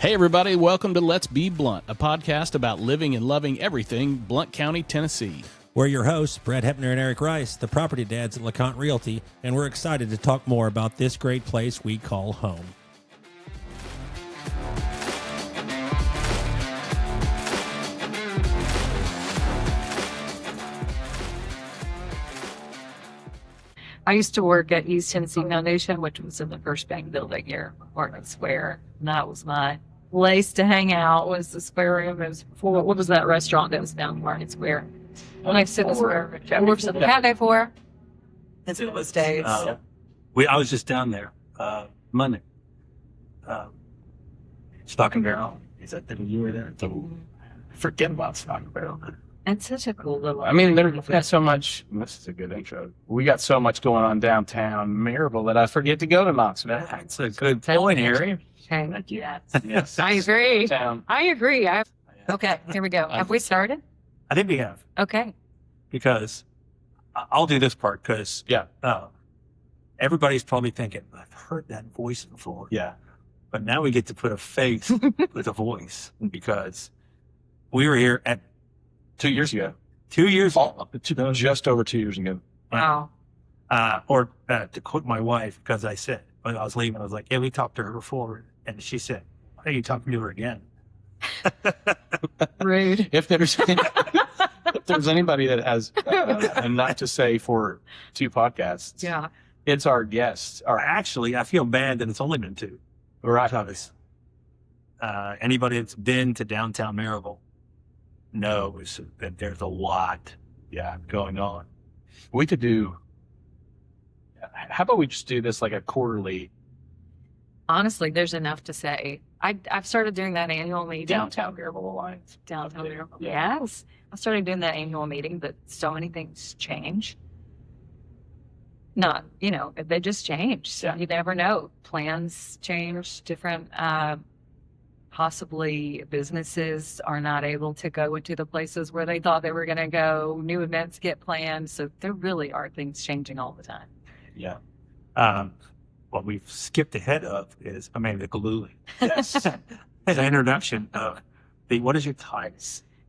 Hey everybody, welcome to Let's Be Blunt, a podcast about living and loving everything Blount County, Tennessee. We're your hosts, Brad Hepner and Eric Rice, the property dads at LeConte Realty, and we're excited to talk more about this great place we call home. I used to work at East Tennessee Foundation, which was in the First Bank building here, Market Square. And that was my place to hang out, was the square room. It was before, what was that restaurant that was down in Market Square? When I sit in the square, I worked at the cafe for. That's what it was days. I was just down there Monday. Stock Barrel. Is that the you were there? Forget about Stock Barrel. It's such a cool little. I mean, we've got so much. This is a good intro. We got so much going on downtown Maryville that I forget to go to Knoxville. That's a good point, Harry. Okay. Yes. I agree. Town. I agree. Okay, here we go. Have we started? I think we have. Okay. Because I'll do this part because everybody's probably thinking, I've heard that voice before. Yeah. But now we get to put a face with a voice because we were here at 2 years ago. 2 years Just over 2 years ago. Wow. To quote my wife, because I said, when I was leaving, I was like, yeah, we talked to her before. And she said, why are you talking to her again? Rude. If there's anybody that has enough to say for two podcasts, Yeah. it's our guests. Actually, I feel bad that it's only been two. Right. Because anybody that's been to downtown Maryville knows that there's a lot going on. We could do. How about we just do this like a quarterly Honestly, there's enough to say. I've started doing that annual meeting. downtown Maryville Alliance? Downtown Maryville. Yeah. Yes. I started doing that annual meeting, but so many things change. Not, they just change. So you never know. Plans change, different, possibly businesses are not able to go into the places where they thought they were going to go. New events get planned. So there really are things changing all the time. Yeah. What we've skipped ahead of is Amanda Gillooly. Yes. As an introduction of what is your title?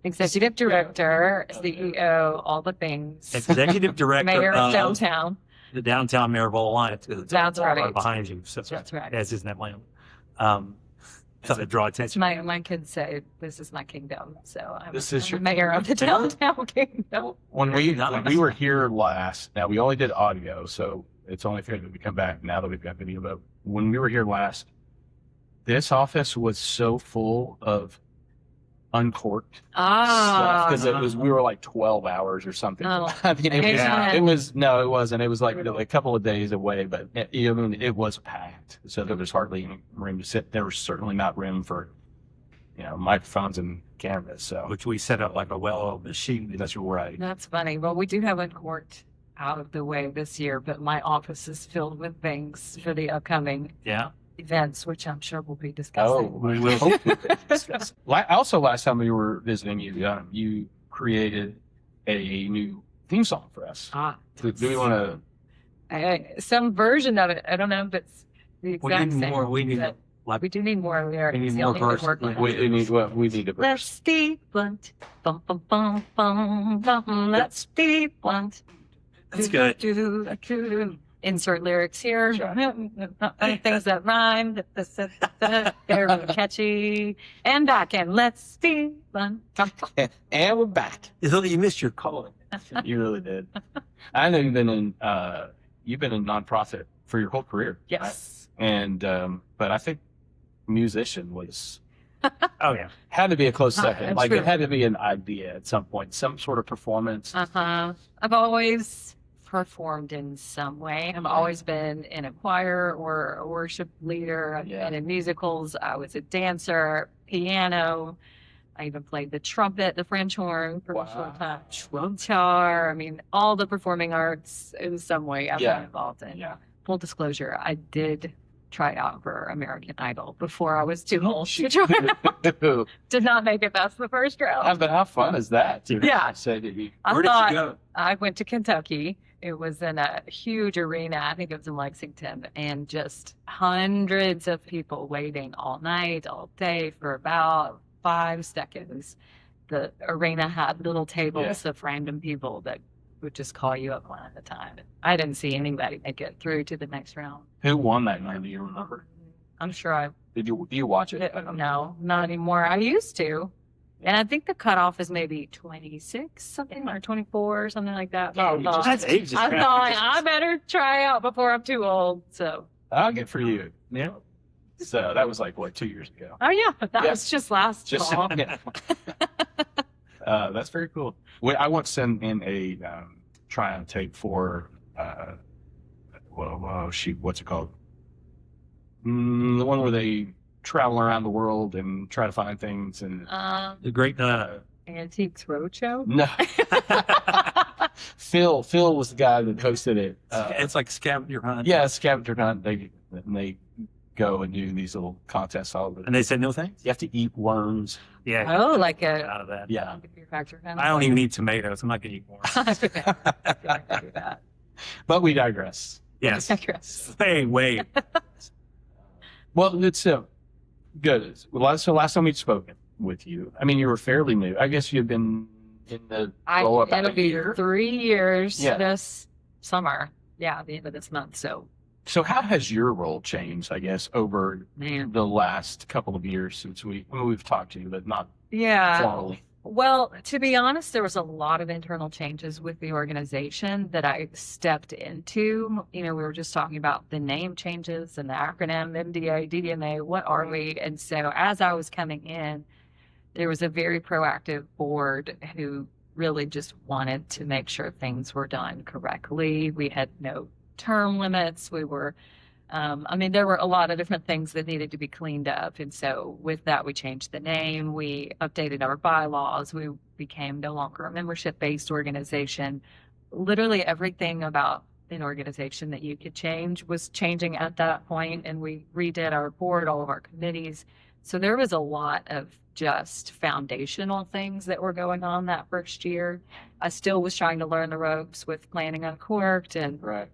Executive Director, CEO, all the things. Executive Director Mayor of of downtown. the Downtown Maryville Alliance. That's right. Behind you. So That's right. As is that land. To draw attention. My kids say this is my kingdom, so I'm your mayor of the downtown kingdom. When we were here last, now we only did audio, so it's only fair that we come back now that we've got video. But when we were here last, this office was so full of uncorked stuff because we were like 12 hours or something. Oh, I mean, it wasn't. It was like a couple of days away, but it was packed. So there was hardly any room to sit. There was certainly not room for, microphones and cameras. So Which we set up like a well-oiled machine. that's right. That's funny. Well, we do have uncorked out of the way this year, but my office is filled with things for the upcoming events, which I'm sure we'll be discussing. Oh, we will hopefully discuss. Also, last time we were visiting you, you created a new theme song for us. Do we want to? Some version of it. I don't know if it's the exact same. We do need more lyrics. We need more verses. We need a verse. Let's be blunt. Bum, bum, bum, bum, bum. Let's be blunt. That's good. Insert lyrics here. Things that rhyme. They're catchy. And back and let's be blunt. And we're back. You missed your call. You really did. I know you've been in nonprofit for your whole career. Yes. Right? And but I think musician was had to be a close second. Like it had to be an idea at some point, some sort of performance. I've always performed in some way. I've always been in a choir or a worship leader. I've been in musicals. I was a dancer, piano. I even played the trumpet, the French horn for a short time. Guitar. I mean, all the performing arts in some way I've been involved in. Yeah. Full disclosure, I did try out for American Idol before I was too old to try out. Did not make it past the first round. But how fun is that? Yeah. Say that Where did you go? I went to Kentucky It was in a huge arena. I think it was in Lexington, and just hundreds of people waiting all night, all day for about 5 seconds. The arena had little tables of random people that would just call you up one at a time. I didn't see anybody make it through to the next round. Who won that night? Do you remember? I'm sure I Do you watch it? no, not anymore. I used to. And I think the cutoff is maybe 26 something or 24 or something like that. Oh, That's ages. I thought I better try out before I'm too old. So Good for you. Yeah. So that was like what, 2 years ago. oh yeah, but that was just last fall. Yeah. That's very cool. I once sent in a try-on tape for what's it called? The one where they travel around the world and try to find things and The great Antiques Roadshow. no. Phil was the guy that hosted it. it's like scavenger hunt. Yeah, scavenger hunt. They go and do these little contests all over. And they said no thanks. You have to eat worms. Yeah. Oh, like a Out of that. Yeah. factor. I don't even eat tomatoes. I'm not gonna eat more. But we digress. Yes. Digress. Way. Well, it's good. So last time we'd spoken with you, I mean, you were fairly new. I guess you've been in the role about It'll a be year. 3 years Yeah. this summer. Yeah, the end of this month. So, So how has your role changed, I guess, over man. the last couple of years since we've talked to you, but not Yeah. formally? Well, to be honest, there was a lot of internal changes with the organization that I stepped into. You know, we were just talking about the name changes and the acronym MDA, DDMA, what are we? And so as I was coming in, there was a very proactive board who really just wanted to make sure things were done correctly. We had no term limits. We were there were a lot of different things that needed to be cleaned up. And so with that, we changed the name, we updated our bylaws, we became no longer a membership-based organization. Literally everything about an organization that you could change was changing at that point, and we redid our board, all of our committees. So there was a lot of just foundational things that were going on that first year. I still was trying to learn the ropes with Planning Uncorked and Right.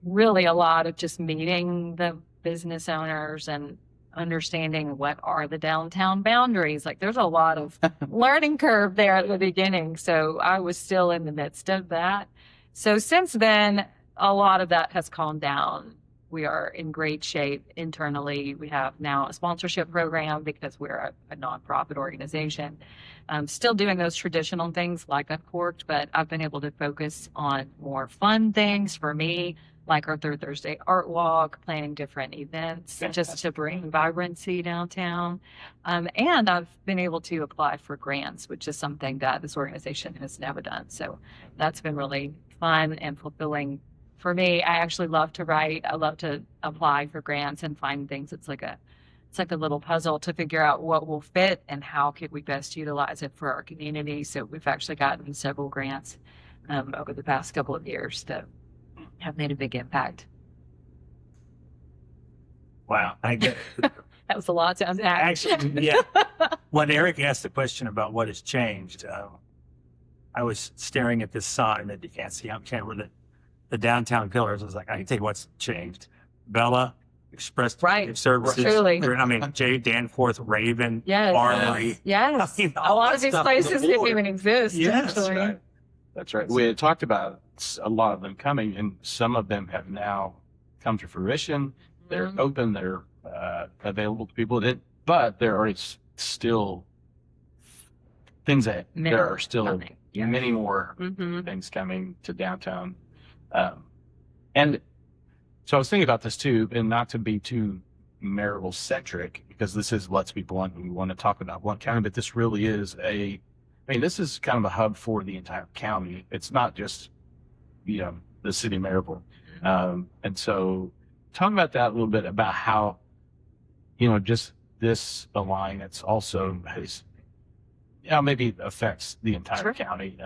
really a lot of just meeting the business owners and understanding what are the downtown boundaries. Like there's a lot of learning curve there at the beginning. So I was still in the midst of that. So since then, a lot of that has calmed down. We are in great shape internally. We have now a sponsorship program because we're a nonprofit organization. Still doing those traditional things like Uncorked, but I've been able to focus on more fun things for me, like our Third Thursday Art Walk, planning different events just to bring vibrancy downtown. And I've been able to apply for grants, which is something that this organization has never done. So that's been really fun and fulfilling for me. I actually love to write. I love to apply for grants and find things. It's like a little puzzle to figure out what will fit and how could we best utilize it for our community. So we've actually gotten several grants over the past couple of years that have made a big impact. Wow. I get That was a lot to unpack. actually, yeah. When Eric asked the question about what has changed, I was staring at this sign that you can't see on camera, the downtown pillars. I was like, I can tell you what's changed. Bella, Express Right. Services. Truly. Jay Danforth, Raven, Yes. Armory. Yes. I mean, A lot of these stuff places is didn't board. even exist. Yes. actually. That's right. We had talked about a lot of them coming, and some of them have now come to fruition. They're Mhm. open. They're available to people. But there are still things that Many there are still coming. Yeah. many more Mhm. things coming to downtown. And so I was thinking about this too, and not to be too Maryville centric, because this is, let's be blunt, we want to talk about Blount County, but this really is this is kind of a hub for the entire county. It's not just, the city of Maryville. And so talk about that a little bit, about how, just this alliance also has, maybe affects the entire Sure. county.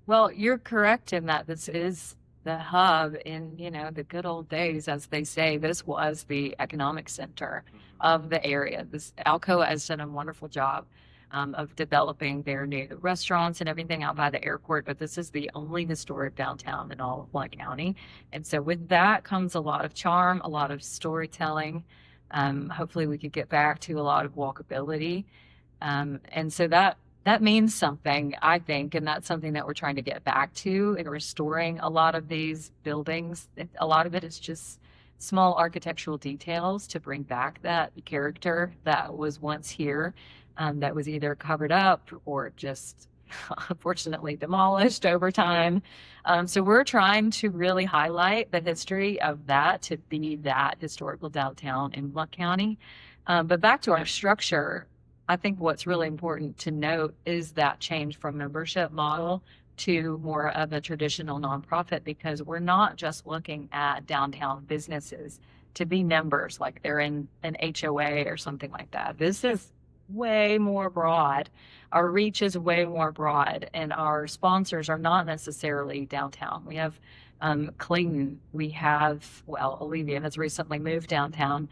Well, you're correct in that this is the hub in, the good old days, as they say. This was the economic center of the area. Alcoa has done a wonderful job of developing their new restaurants and everything out by the airport. But this is the only historic downtown in all of Blount County. And so with that comes a lot of charm, a lot of storytelling. Hopefully we could get back to a lot of walkability. And so that means something, I think, and that's something that we're trying to get back to in restoring a lot of these buildings. A lot of it is just small architectural details to bring back that character that was once here, that was either covered up or just unfortunately demolished over time. So we're trying to really highlight the history of that to be that historical downtown in Blount County. But back to our structure, I think what's really important to note is that change from membership model to more of a traditional nonprofit, because we're not just looking at downtown businesses to be members like they're in an HOA or something like that. This is way more broad. Our reach is way more broad, and our sponsors are not necessarily downtown. We have Clayton. We have, well, Olivia has recently moved downtown,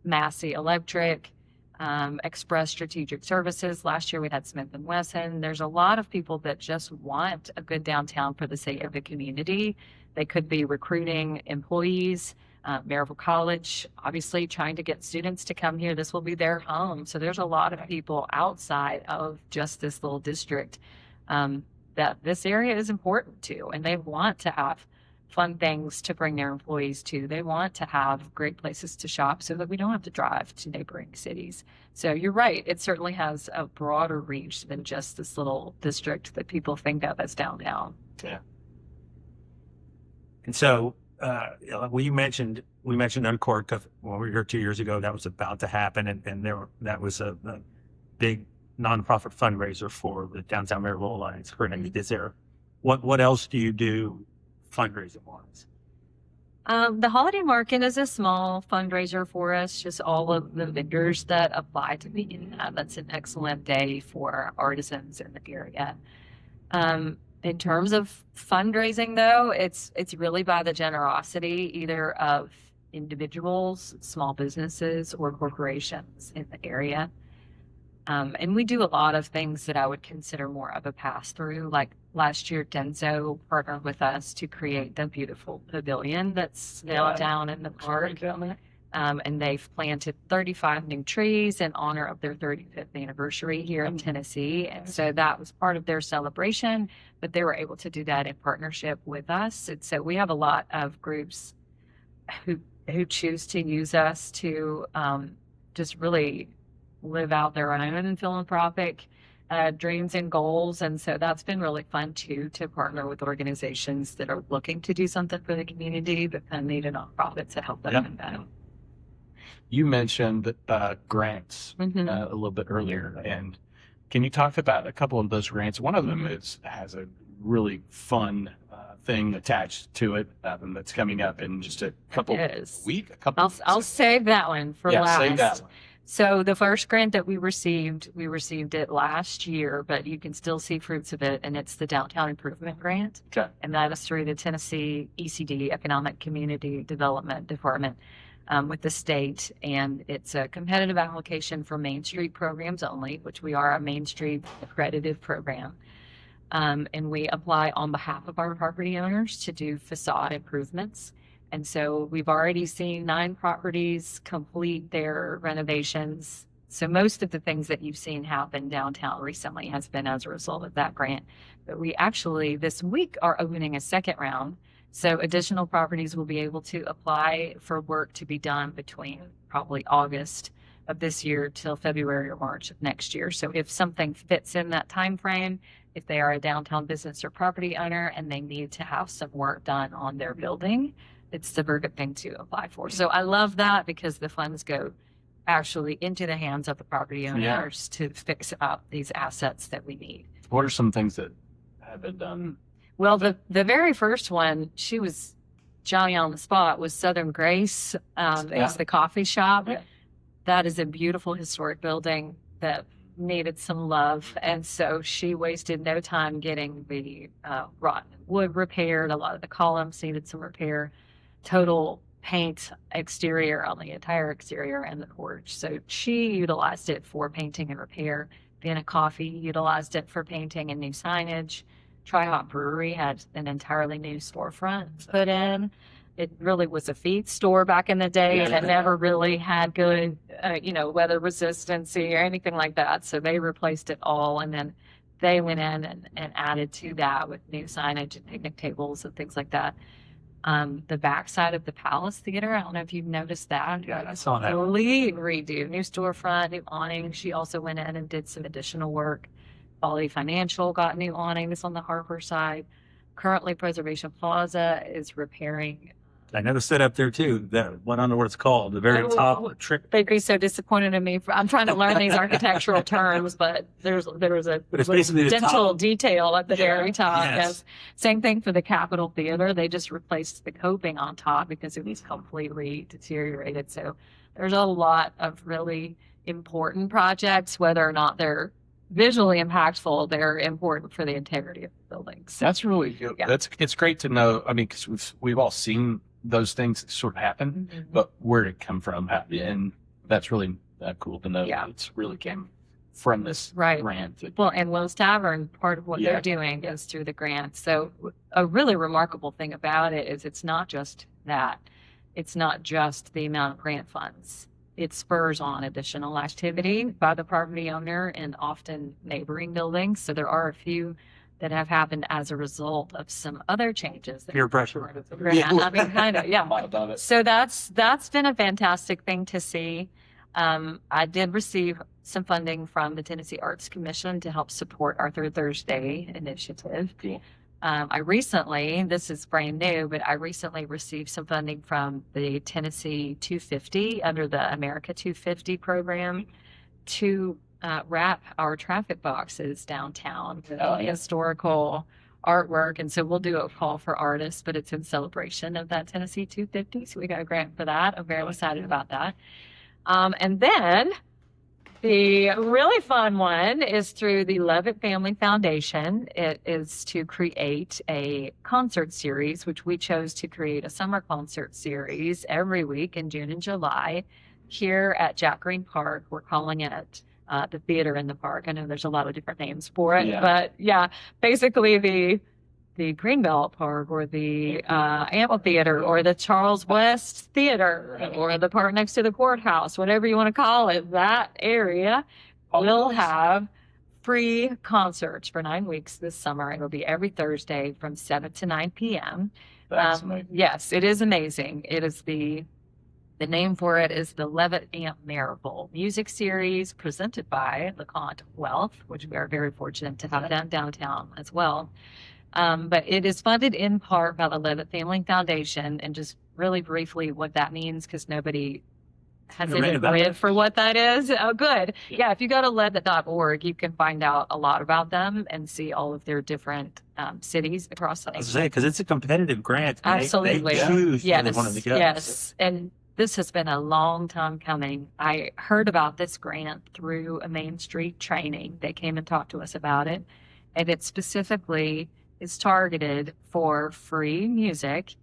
Massey Electric, Express Strategic Services. Last year we had Smith & Wesson. There's a lot of people that just want a good downtown for the sake of the community. They could be recruiting employees. Maryville College, obviously trying to get students to come here. This will be their home. So there's a lot of people outside of just this little district that this area is important to, and they want to have fun things to bring their employees to. They want to have great places to shop so that we don't have to drive to neighboring cities. So you're right. It certainly has a broader reach than just this little district that people think of as downtown. Yeah. And so, we mentioned Uncork because when we were here 2 years ago, that was about to happen, and that was a big nonprofit fundraiser for the Downtown Maryville Alliance. Is there what else do you do fundraising wise? The holiday market is a small fundraiser for us, just all of the vendors that apply to be in that. That's an excellent day for artisans in the area. In terms of fundraising, though, it's really by the generosity either of individuals, small businesses, or corporations in the area. And we do a lot of things that I would consider more of a pass-through. Like last year, Denso partnered with us to create the beautiful pavilion that's now down in the park. And they've planted 35 new trees in honor of their 35th anniversary here in Tennessee. And so that was part of their celebration, but they were able to do that in partnership with us. And so we have a lot of groups who choose to use us to just really live out their own philanthropic dreams and goals. And so that's been really fun too, to partner with organizations that are looking to do something for the community, but then need a nonprofit to help them in that. You mentioned grants a little bit earlier, and can you talk about a couple of those grants? One of them has a really fun thing attached to it that's coming up in just a couple weeks. I'll save that one for last. Save that one. So the first grant that we received it last year, but you can still see fruits of it, and it's the Downtown Improvement Grant. Okay. And that is through the Tennessee ECD, Economic Community Development Department, with the state. And it's a competitive application for Main Street programs only, which we are a Main Street accredited program. And we apply on behalf of our property owners to do facade improvements. And so we've already seen 9 properties complete their renovations. So most of the things that you've seen happen downtown recently has been as a result of that grant. But we actually this week are opening a second round. So additional properties will be able to apply for work to be done between probably August of this year till February or March of next year. So if something fits in that time frame, if they are a downtown business or property owner and they need to have some work done on their building, it's the perfect thing to apply for. So I love that because the funds go actually into the hands of the property owners to fix up these assets that we need. What are some things that have been done? Well, the very first one, she was Johnny on the spot, was Southern Grace. It's the coffee shop. Yeah. That is a beautiful historic building that needed some love. And so she wasted no time getting the rotten wood repaired. A lot of the columns needed some repair. Total paint exterior on the entire exterior and the porch. So she utilized it for painting and repair. Vienna Coffee utilized it for painting and new signage. Tri-Hop Brewery had an entirely new storefront put in. It really was a feed store back in the day, and it never really had good, weather resistancy or anything like that. So they replaced it all, and then they went in and added to that with new signage and picnic tables and things like that. The backside of the Palace Theater, I don't know if you've noticed that. Yeah, I saw that. Complete redo, new storefront, new awning. She also went in and did some additional work. Quality Financial got new awning. This on the Harper side. Currently, Preservation Plaza is repairing. I noticed that up there too. That one, I don't know what it's called. The very top trick. They'd be so disappointed in me. I'm trying to learn these architectural terms, but there was a But it's basically the dental top. detail at the very top. Yes. Same thing for the Capitol Theater. They just replaced the coping on top because it was completely deteriorated. So there's a lot of really important projects, whether or not they're visually impactful, they're important for the integrity of the buildings. That's really good. Yeah. It's great to know. I mean, because we've all seen those things sort of happen, but where did it come from? And that's really cool to know. Yeah. That it's really came from this Right. grant. Well, and Will's Tavern, part of what they're doing is through the grant. So a really remarkable thing about it is it's not just that. It's not just the amount of grant funds. It spurs on additional activity by the property owner and often neighboring buildings. So there are a few that have happened as a result of some other changes. Peer pressure. I mean, kind of, yeah. About it. So that's been a fantastic thing to see. I did receive some funding from the Tennessee Arts Commission to help support our Third Thursday initiative. Cool. This is brand new, but I recently received some funding from the Tennessee 250 under the America 250 program to wrap our traffic boxes downtown with historical artwork. And so we'll do a call for artists, but it's in celebration of that Tennessee 250. So we got a grant for that. I'm very excited about that. And then the really fun one is through the Levitt Family Foundation. It is to create a concert series, which we chose to create a summer concert series every week in June and July here at Jack Green Park. We're calling it the Theater in the Park. I know there's a lot of different names for it, but yeah, basically the Greenbelt Park or the amphitheater or the Charles West Theater or the park next to the courthouse, whatever you want to call it, that area will have free concerts for 9 weeks this summer. It'll be every Thursday from 7 to 9 p.m. That's amazing. Yes, it is amazing. It is the name for it is the Levitt Amp Maryville music series presented by LeConte Wealth, which we are very fortunate to have them downtown as well. But it is funded in part by the Levitt Family Foundation, and just really briefly what that means, because nobody has any grid for what that is. Oh, good. Yeah, if you go to levitt.org, you can find out a lot about them and see all of their different cities across the I was nation. saying, because it's a competitive grant. Absolutely. They choose where they Yes, wanted to go. yes. And this has been a long time coming. I heard about this grant through a Main Street training. They came and talked to us about it. And it specifically is targeted for free music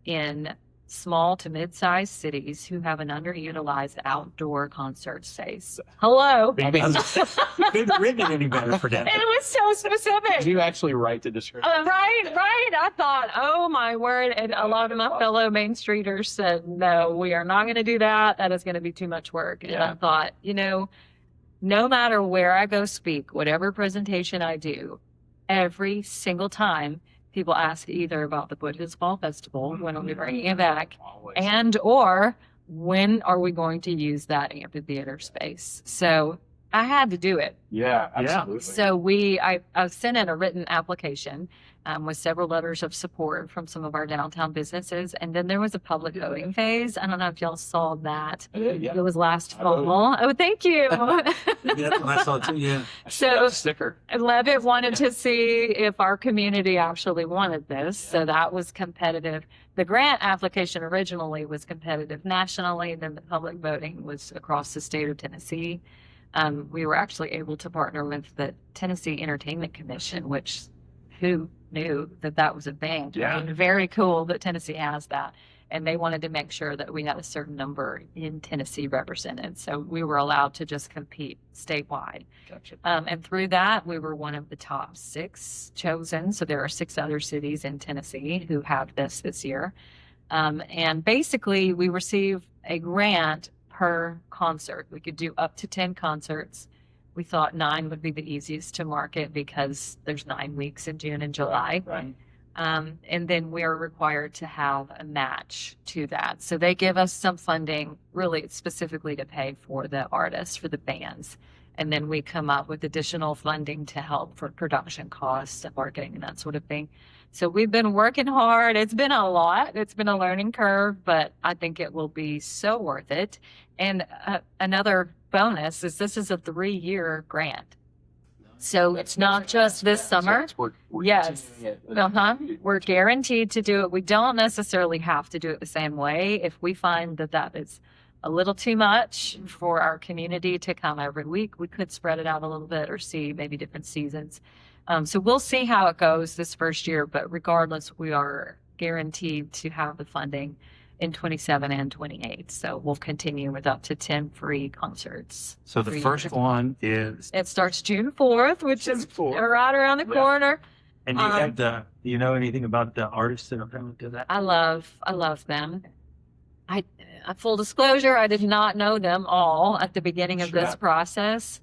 in small to mid-sized cities who have an underutilized outdoor concert space. Hello. Couldn't have written it any better for them. It was so specific. Did you actually write the description? Right. I thought, oh my word. And a lot of my fellow Main Streeters said, no, we are not going to do that. That is going to be too much work. And I thought, no matter where I go speak, whatever presentation I do, every single time people ask either about the Buddhist Fall Festival, when are we bringing it back, Always. and or when are we going to use that amphitheater space? So I had to do it. Yeah, absolutely. So I sent in a written application with several letters of support from some of our downtown businesses. And then there was a public voting phase. I don't know if y'all saw that. Yeah. It was last fall. Oh, thank you. Yeah, I saw it too, yeah. So sticker. Levitt wanted to see if our community actually wanted this. So that was competitive. The grant application originally was competitive nationally. Then the public voting was across the state of Tennessee. We were actually able to partner with the Tennessee Entertainment Commission, which who knew that was a thing? Yeah. I mean, very cool that Tennessee has that. and they wanted to make sure that we had a certain number in Tennessee represented. So we were allowed to just compete statewide. Gotcha. And through that, we were one of the top 6 chosen. So there are 6 other cities in Tennessee who have this year. And basically, we receive a grant per concert. We could do up to 10 concerts. We thought 9 would be the easiest to market because there's 9 weeks in June and July. Right. And then we're required to have a match to that. So they give us some funding really specifically to pay for the artists, for the bands. And then we come up with additional funding to help for production costs and marketing and that sort of thing. So we've been working hard. It's been a lot. It's been a learning curve, but I think it will be so worth it. And another bonus is this is a 3-year grant. So it's not just this summer. We're Yes. continuing it. We're guaranteed to do it. We don't necessarily have to do it the same way. If we find that that is a little too much for our community to come every week, we could spread it out a little bit or see maybe different seasons. So we'll see how it goes this first year, but regardless, we are guaranteed to have the funding in 27 and 28. So we'll continue with up to 10 free concerts. So the first one is, It starts June 4th, which is right around the corner. and you have do you know anything about the artists that are coming to that? I love them. Full disclosure, I did not know them all at the beginning of this process.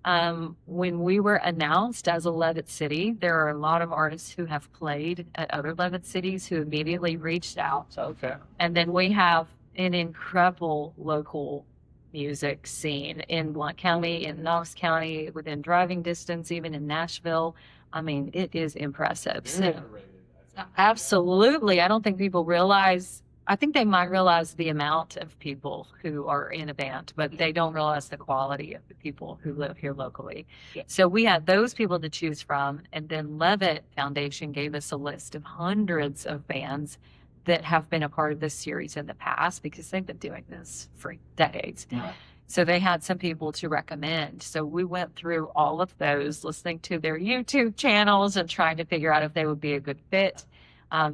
When we were announced as a Levitt city, there are a lot of artists who have played at other Levitt cities who immediately reached out. Okay. And then we have an incredible local music scene in Blount County, in Knox County, within driving distance, even in Nashville. I mean, it is impressive. So, absolutely. I don't think people realize, I think they might realize the amount of people who are in a band, but they don't realize the quality of the people who live here locally. Yeah. So we had those people to choose from. And then Levitt Foundation gave us a list of hundreds of bands that have been a part of this series in the past because they've been doing this for decades. Yeah. So they had some people to recommend. So we went through all of those, listening to their YouTube channels and trying to figure out if they would be a good fit.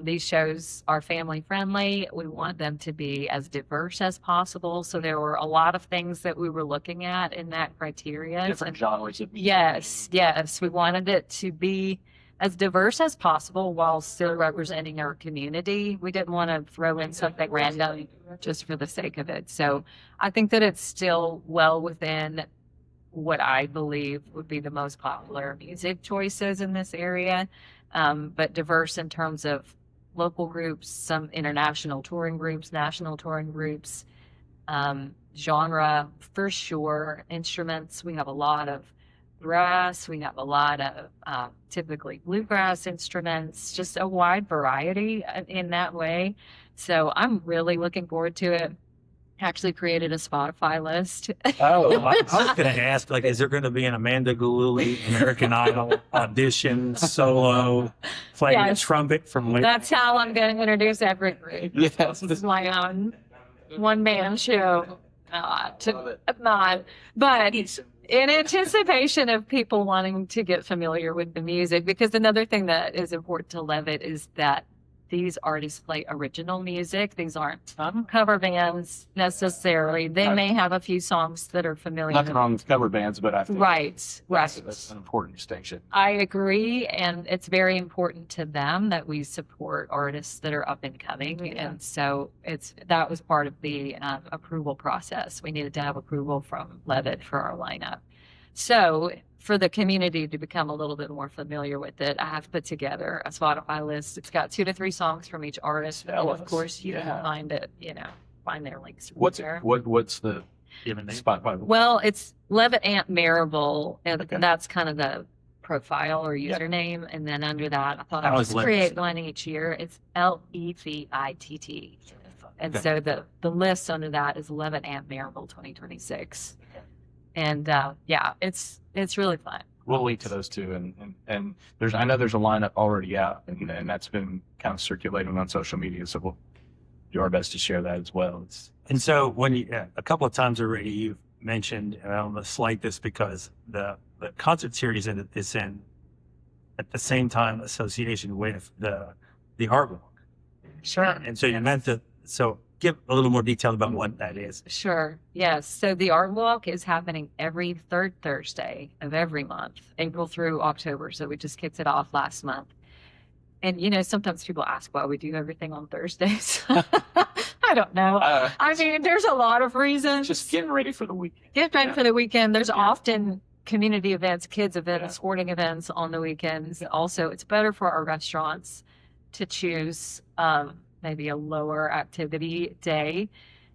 These shows are family friendly. We want them to be as diverse as possible. So there were a lot of things that we were looking at in that criteria. Different genres of music. Yes. We wanted it to be as diverse as possible while still representing our community. We didn't want to throw in something random just for the sake of it. So I think that it's still well within what I believe would be the most popular music choices in this area, but diverse in terms of local groups, some international touring groups, national touring groups, genre for sure, instruments. We have a lot of brass, we have a lot of typically bluegrass instruments, just a wide variety in that way. So I'm really looking forward to it. Actually created a Spotify list. Oh, I was going to ask, like, is there going to be an Amanda Gillooly American Idol audition solo playing Yes. a trumpet from Levitt? That's how I'm going to introduce every group. Yes. This is my own one-man show. Not, but in anticipation of people wanting to get familiar with the music, because another thing that is important to Levitt is that these artists play original music. These aren't cover bands necessarily. They may have a few songs that are familiar. Nothing wrong with cover bands, but I think Right. that's an important distinction. I agree, and it's very important to them that we support artists that are up and coming, and so that was part of the approval process. We needed to have approval from Levitt for our lineup. So for the community to become a little bit more familiar with it, I have put together a Spotify list. It's got 2 to 3 songs from each artist, and of course you can find it, find their links. What's there. what's the Given name? Spotify? Well, it's Levitt Amp Maryville, and Okay. that's kind of the profile or username. And then under that, I thought How I would is Levitt create spelled? one each year. It's Levitt. And Okay. so the list under that is Levitt Amp Maryville 2026. And it's really fun. We'll link to those two, and I know there's a lineup already out, and that's been kind of circulating on social media. So we'll do our best to share that as well. And so when a couple of times already you've mentioned, and I'm going to slight this because the concert series is in at the same time association with the art walk. Sure. And so you meant that So give a little more detail about what that is. Sure. Yes. So the art walk is happening every third Thursday of every month, April through October. So we just kicked it off last month. And, sometimes people ask why we do everything on Thursdays. I don't know. I mean, there's a lot of reasons. Just getting ready for the weekend. Get ready for the weekend. There's often community events, kids events, sporting events on the weekends. Also, it's better for our restaurants to choose maybe a lower activity day.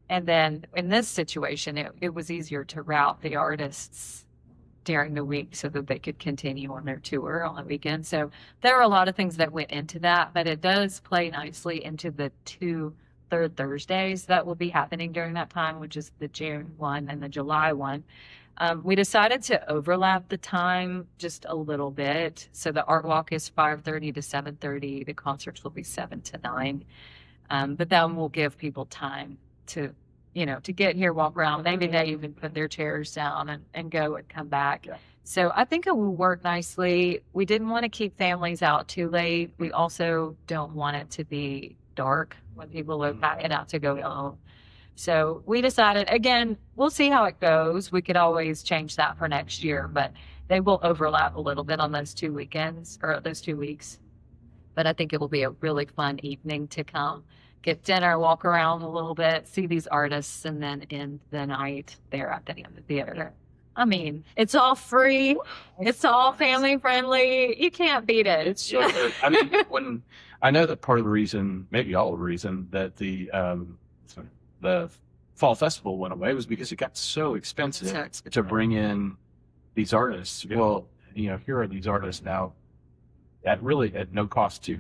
And then in this situation, it was easier to route the artists during the week so that they could continue on their tour on the weekend. So there are a lot of things that went into that, but it does play nicely into the 2 third Thursdays that will be happening during that time, which is the June one and the July one. We decided to overlap the time just a little bit. So the art walk is 5:30 to 7:30. The concerts will be 7 to 9. But then we'll give people time to get here, walk around. Maybe they even put their chairs down and go and come back. Yeah. So I think it will work nicely. We didn't want to keep families out too late. We also don't want it to be dark when people are packing out to go home. So we decided, again, we'll see how it goes. We could always change that for next year, but they will overlap a little bit on those 2 weekends or those 2 weeks. But I think it will be a really fun evening to come, get dinner, walk around a little bit, see these artists, and then end the night there at the amphitheater. I mean, it's all free. It's all family friendly. You can't beat it. It's so good. I mean, I know that part of the reason, maybe all of the reason, that the fall festival went away was because it got so expensive to bring in these artists. Yeah. Well, here are these artists now at no cost to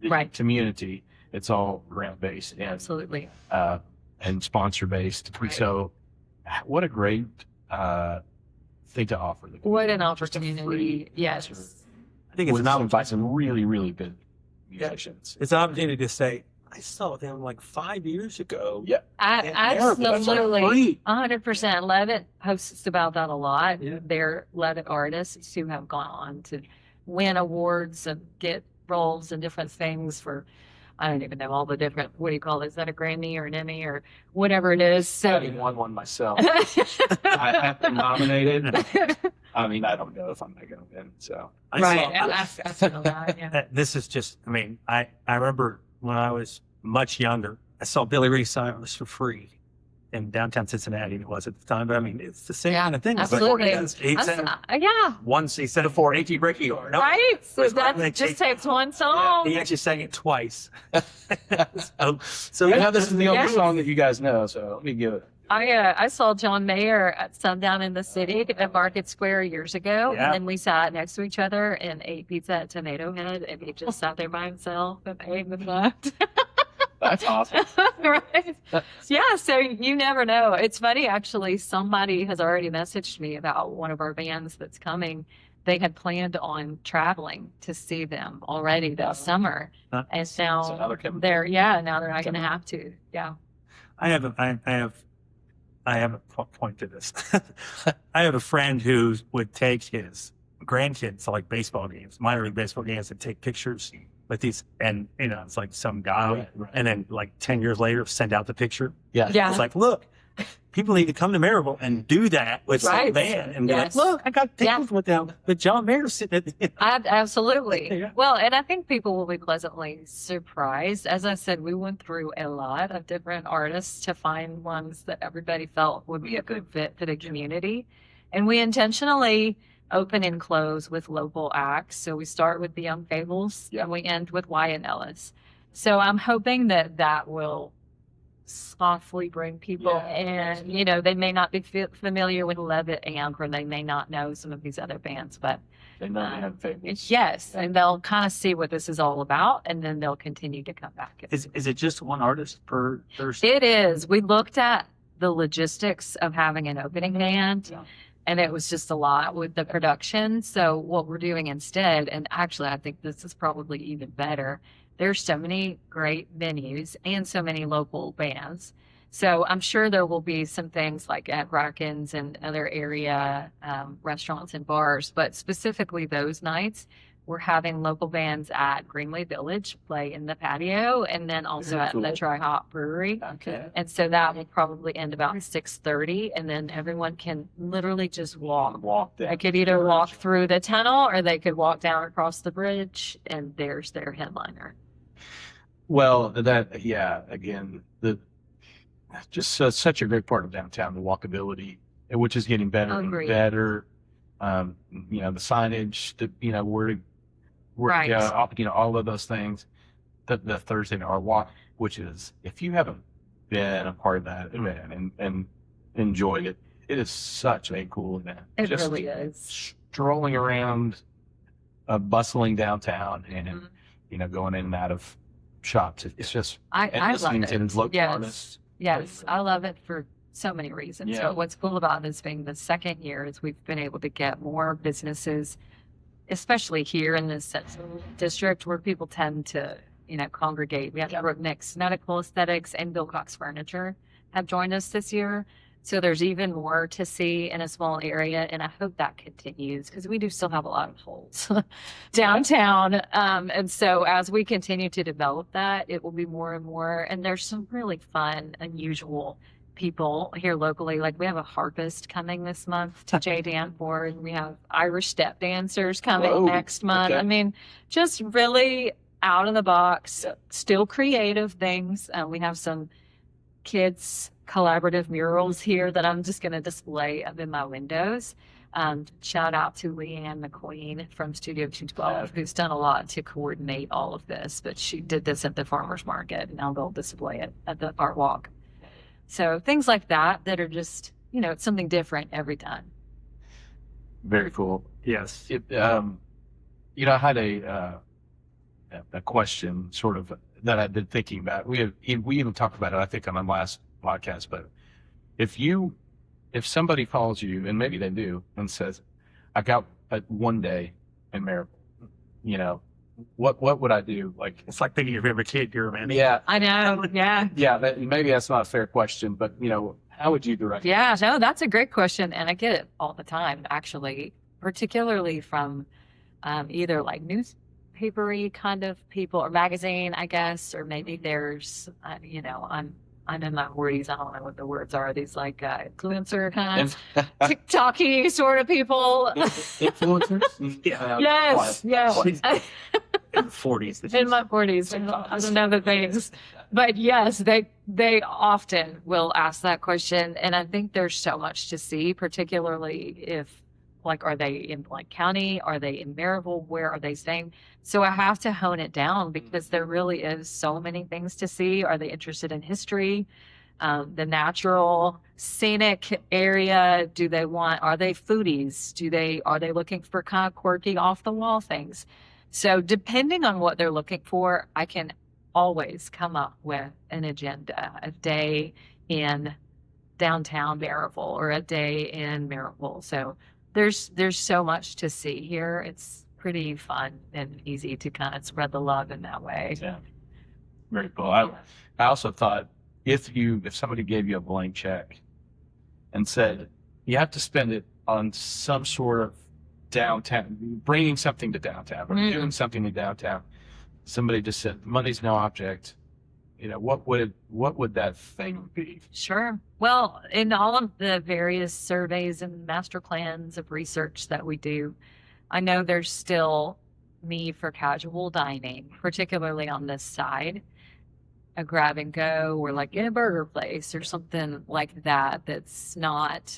the Right. community. It's all grant based and Absolutely. and sponsor based. Right. So, what a great thing to offer. The What an community. Just a opportunity. free Yes. concert I think it's with an opportunity. by some really, really good musicians. It's an opportunity to say, I saw them like 5 years ago. Yeah. Absolutely. 100%. Levitt posts about that a lot. Yeah. They're Levitt artists who have gone on to win awards and get roles and different things for, I don't even know all the different, what do you call it? Is that a Grammy or an Emmy or whatever it is? So, Having won one myself. I have been nominated. I mean, I don't know if I'm not going to win. So right. And I feel that, yeah. This is just, I mean, I remember when I was much younger, I saw Billy Ray Cyrus for free in downtown Cincinnati. It was at the time, but I mean, it's the same Yeah, kind of thing. It's like, absolutely. he said Yeah. once, he said it for achy breaky or no. Right. So It's not that like just they- takes one song. He actually sang it twice. so I know this is the only Yeah. song that you guys know. So let me give it. I saw John Mayer at Sundown in the City at Market Square years ago, Yeah. and then we sat next to each other and ate pizza at Tomato Head, and he just sat there by himself and ate and left. That's awesome. Right? Yeah, so you never know. It's funny, actually. Somebody has already messaged me about one of our bands that's coming. They had planned on traveling to see them already this summer, and So now now they're coming. now they're not going to have to. Yeah. I have a point to this. I have a friend who would take his grandkids to like baseball games, minor league baseball games, and take pictures with these, and it's like some guy, Right. and then like 10 years later, send out the picture. Yeah. Yeah. It's like, look, people need to come to Maryville and do that with some Right. band, and Yes. be like, look, I got Yeah. pictures with them with John Mayer sitting at the. Absolutely. Yeah. Well, and I think people will be pleasantly surprised. As I said, we went through a lot of different artists to find ones that everybody felt would be a good fit for the community. And we intentionally open and close with local acts. So we start with the Young Fables and we end with Wyatt Ellis. So I'm hoping that will softly bring people in. They may not be familiar with Levitt Amp, or they may not know some of these other bands, but They know they have favorites. yes, and they'll kind of see what this is all about, and then they'll continue to come back. Is it just one artist per Thursday? It is. We looked at the logistics of having an opening band, and it was just a lot with the production. So what we're doing instead, and actually I think this is probably even better, there's so many great venues and so many local bands. So I'm sure there will be some things like at Rackens and other area restaurants and bars, but specifically those nights, we're having local bands at Greenway Village play in the patio, and then also at the Tri Hop Brewery. Okay. And so that will probably end about 6:30, and then everyone can literally just walk. Down. They could either walk through the tunnel or they could walk down across the bridge, and there's their headliner. Well, again, such a great part of downtown, the walkability, which is getting better and Agreed. better. The signage, Right. all of those things. The Thursday Night Walk, which is, if you haven't been a part of that event and enjoyed it, it is such a cool event. It Just really is. strolling around, bustling downtown, and Mhm. going in and out of shops. It's just I love listening it. to local Yes. artists. Yes, I love it for so many reasons. Yeah. So what's cool about this being the second year is we've been able to get more businesses, especially here in the central district where people tend to, congregate. We have Brooknick's Medical Aesthetics and Bill Cox Furniture have joined us this year. So there's even more to see in a small area, and I hope that continues because we do still have a lot of holes downtown. And so as we continue to develop that, it will be more and more. And there's some really fun, unusual people here locally. Like we have a harpist coming this month to J Danford. We have Irish step dancers coming Whoa, next month. okay. I mean, just really out of the box, still creative things. We have some kids collaborative murals here that I'm just going to display up in my windows. Shout out to Leanne McQueen from Studio 212, who's done a lot to coordinate all of this, but she did this at the farmer's market, and now they'll display it at the art walk. So things like that are just, it's something different every time. Very cool. Yes. I had a question sort of that I've been thinking about. We even talked about it, I think, on the last podcast. But if somebody calls you, and maybe they do, and says, "I got one day in Maryville," what would I do? Like, It's like thinking of your favorite kid, you're a man. yeah, I know. Yeah. yeah. Maybe that's not a fair question, but how would you direct? Yeah, no, that's a great question. And I get it all the time, actually, particularly from either like newspapery kind of people or magazine, I guess, or maybe there's, I'm in my 40s. I don't know what the words are. These like influencer kind of TikTok-y sort of people. Influencers? Yeah. Yes, yes. In the 40s. In my 40s. I don't know the things. But yes, they often will ask that question. And I think there's so much to see, particularly if, are they in Blount County? Are they in Maryville? Where are they staying? So I have to hone it down because there really is so many things to see. Are they interested in history? The natural scenic area? Are they foodies? Are they looking for kind of quirky off the wall things? So depending on what they're looking for, I can always come up with an agenda, a day in downtown Maryville or a day in Maryville. So there's so much to see here. It's pretty fun and easy to kind of spread the love in that way. Yeah. Very cool. I also thought if somebody gave you a blank check and said you have to spend it on some sort of downtown, bringing something to downtown or doing something to downtown, somebody just said money's no object, what would that thing be? Sure. Well, in all of the various surveys and master plans of research that we do, I know there's still need for casual dining, particularly on this side, a grab and go or like in a burger place or something like that. That's not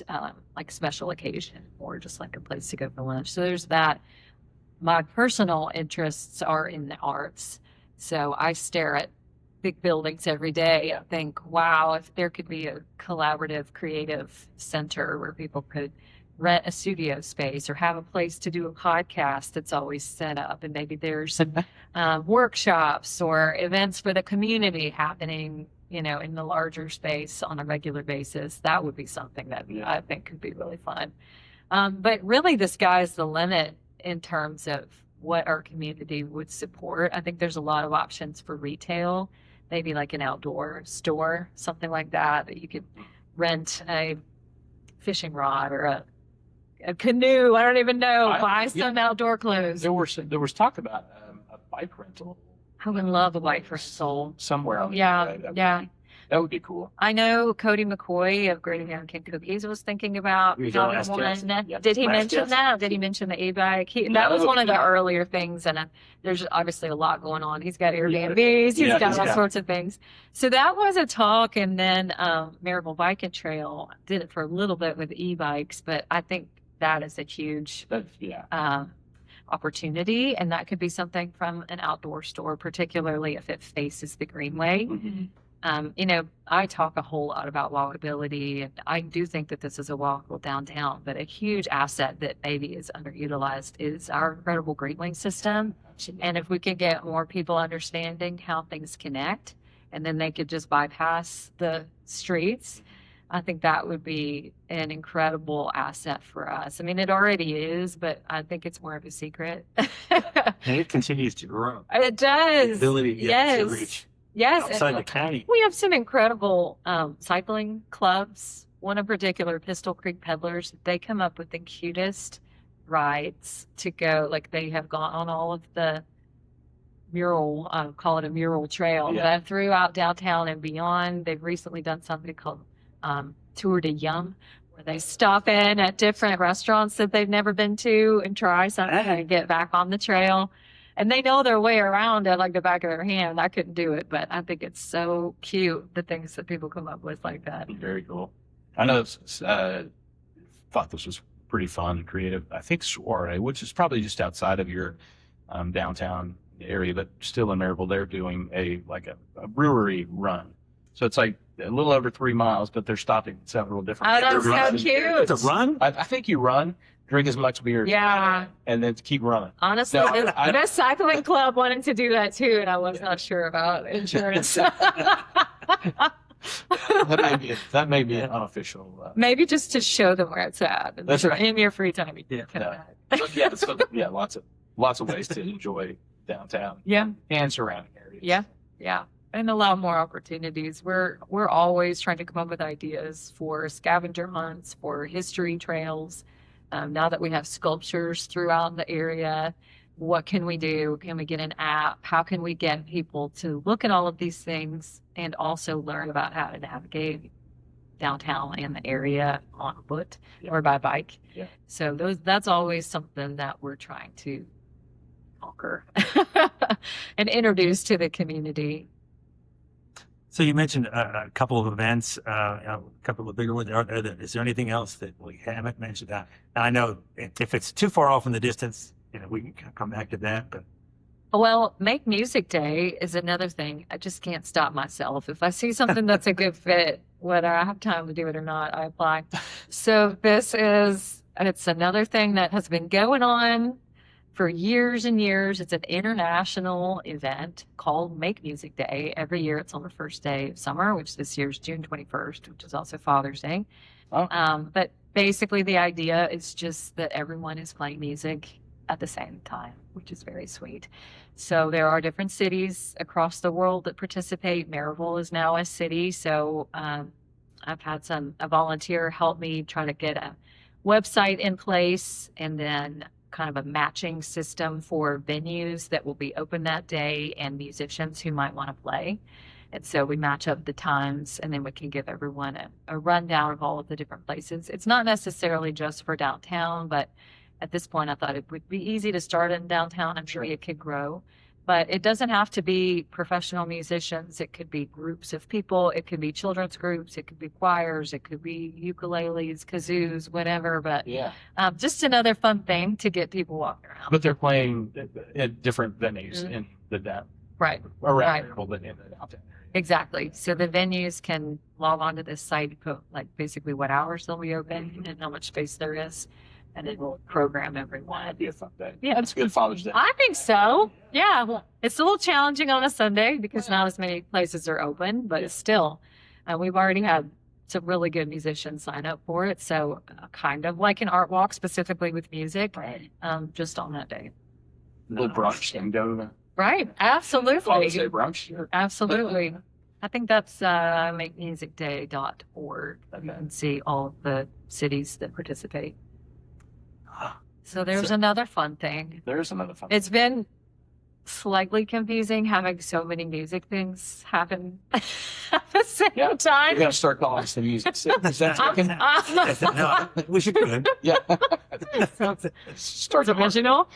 like special occasion or just like a place to go for lunch. So there's that. My personal interests are in the arts. So I stare at big buildings every day and think, wow, if there could be a collaborative creative center where people could rent a studio space or have a place to do a podcast that's always set up, and maybe there's workshops or events for the community happening, in the larger space on a regular basis, that would be something that I think could be really fun. But really the sky's the limit in terms of what our community would support. I think there's a lot of options for retail, maybe like an outdoor store, something like that you could rent a fishing rod or a a canoe. I don't even know. Buy Yeah. some outdoor clothes. There was talk about a bike rental I would love a bike for soul. somewhere on the Yeah, internet. yeah. That would be cool. I know Cody McCoy of Great American Cookies was thinking about He's our having last one. guest. Yeah, Did he last mention guest. that? Did he mention the e-bike? That No, was one of the yeah. earlier things, and there's obviously a lot going on. He's got Airbnbs, he's Yeah, got all yeah. sorts of things. So that was a talk, and then Maryville Bike and Trail did it for a little bit with e-bikes, but I think that is a huge opportunity, and that could be something from an outdoor store, particularly if it faces the greenway. Mm-hmm. I talk a whole lot about walkability, and I do think that this is a walkable downtown, but a huge asset that maybe is underutilized is our incredible greenway system. And if we could get more people understanding how things connect, and then they could just bypass the streets, I think that would be an incredible asset for us. I mean, it already is, but I think it's more of a secret. And it continues to grow. It does. The ability to Yes. reach Yes. outside and the county. we have some incredible cycling clubs. One in particular, Pistol Creek Peddlers, they come up with the cutest rides to go. Like, they have gone on all of the mural, call it a mural trail, that throughout downtown and beyond. They've recently done something called Tour de Yum, where they stop in at different restaurants that they've never been to and try something and get back on the trail. And they know their way around at like the back of their hand. I couldn't do it, but I think it's so cute, the things that people come up with like that. Very cool. I know. Thought this was pretty fun, creative. I think Soiree, which is probably just outside of your downtown area, but still in Maryville, they're doing a brewery run. So it's like a little over 3 miles, but they're stopping at several different. Oh, that's so runs. cute. It's a run? I think you run, drink as much beer, Yeah. and then keep running. Honestly, No, the cycling club wanted to do that too, and I was not sure about insurance. That may be an unofficial. Maybe just to show them where it's at. And That's right. In your free time, you can Yeah, come no. back. Lots of ways to enjoy downtown Yeah, and surrounding areas. yeah, and a lot more opportunities. We're always trying to come up with ideas for scavenger hunts, for history trails. Now that we have sculptures throughout the area, what can we do? Can we get an app? How can we get people to look at all of these things and also learn about how to navigate downtown and the area on foot or by bike? Yeah. So that's always something that we're trying to conquer and introduce to the community. So you mentioned a couple of events, a couple of bigger ones. Is there anything else that we haven't mentioned? I know if it's too far off in the distance, we can come back to that. But Well, Make Music Day is another thing. I just can't stop myself. If I see something that's a good fit, whether I have time to do it or not, I apply. So it's another thing that has been going on for years and years. It's an international event called Make Music Day. Every year it's on the first day of summer, which this year is June 21st, which is also Father's Day. Oh. But basically the idea is just that everyone is playing music at the same time, which is very sweet. So there are different cities across the world that participate. Maryville is now a city. So I've had a volunteer help me try to get a website in place and then kind of a matching system for venues that will be open that day and musicians who might want to play. And so we match up the times and then we can give everyone a rundown of all of the different places. It's not necessarily just for downtown, but at this point I thought it would be easy to start in downtown. I'm sure it could grow. But it doesn't have to be professional musicians. It could be groups of people. It could be children's groups. It could be choirs. It could be ukuleles, kazoos, whatever. But just another fun thing to get people walking around. But they're playing at different venues in the down. Right. Around Maryville, but in the downtown area. Exactly. So the venues can log onto this site, put like basically what hours they'll be open and how much space there is. And it will program everyone. That'd be a fun day. Yeah. That's a good Father's Day. I think so. Yeah. Well, it's a little challenging on a Sunday because not as many places are open, but still, we've already had some really good musicians sign up for it. So kind of like an art walk, specifically with music, just on that day. A little brunch and go to Right. Father's Absolutely. Day brunch. Sure. Absolutely. I think that's makemusicday.org. You can see all of the cities that participate. So there's another fun thing. There's another fun. It's been slightly confusing having so many music things happen at the same Yeah. time. We're gonna start calling this the music cities. That's No, we should do it. yeah. Start the original.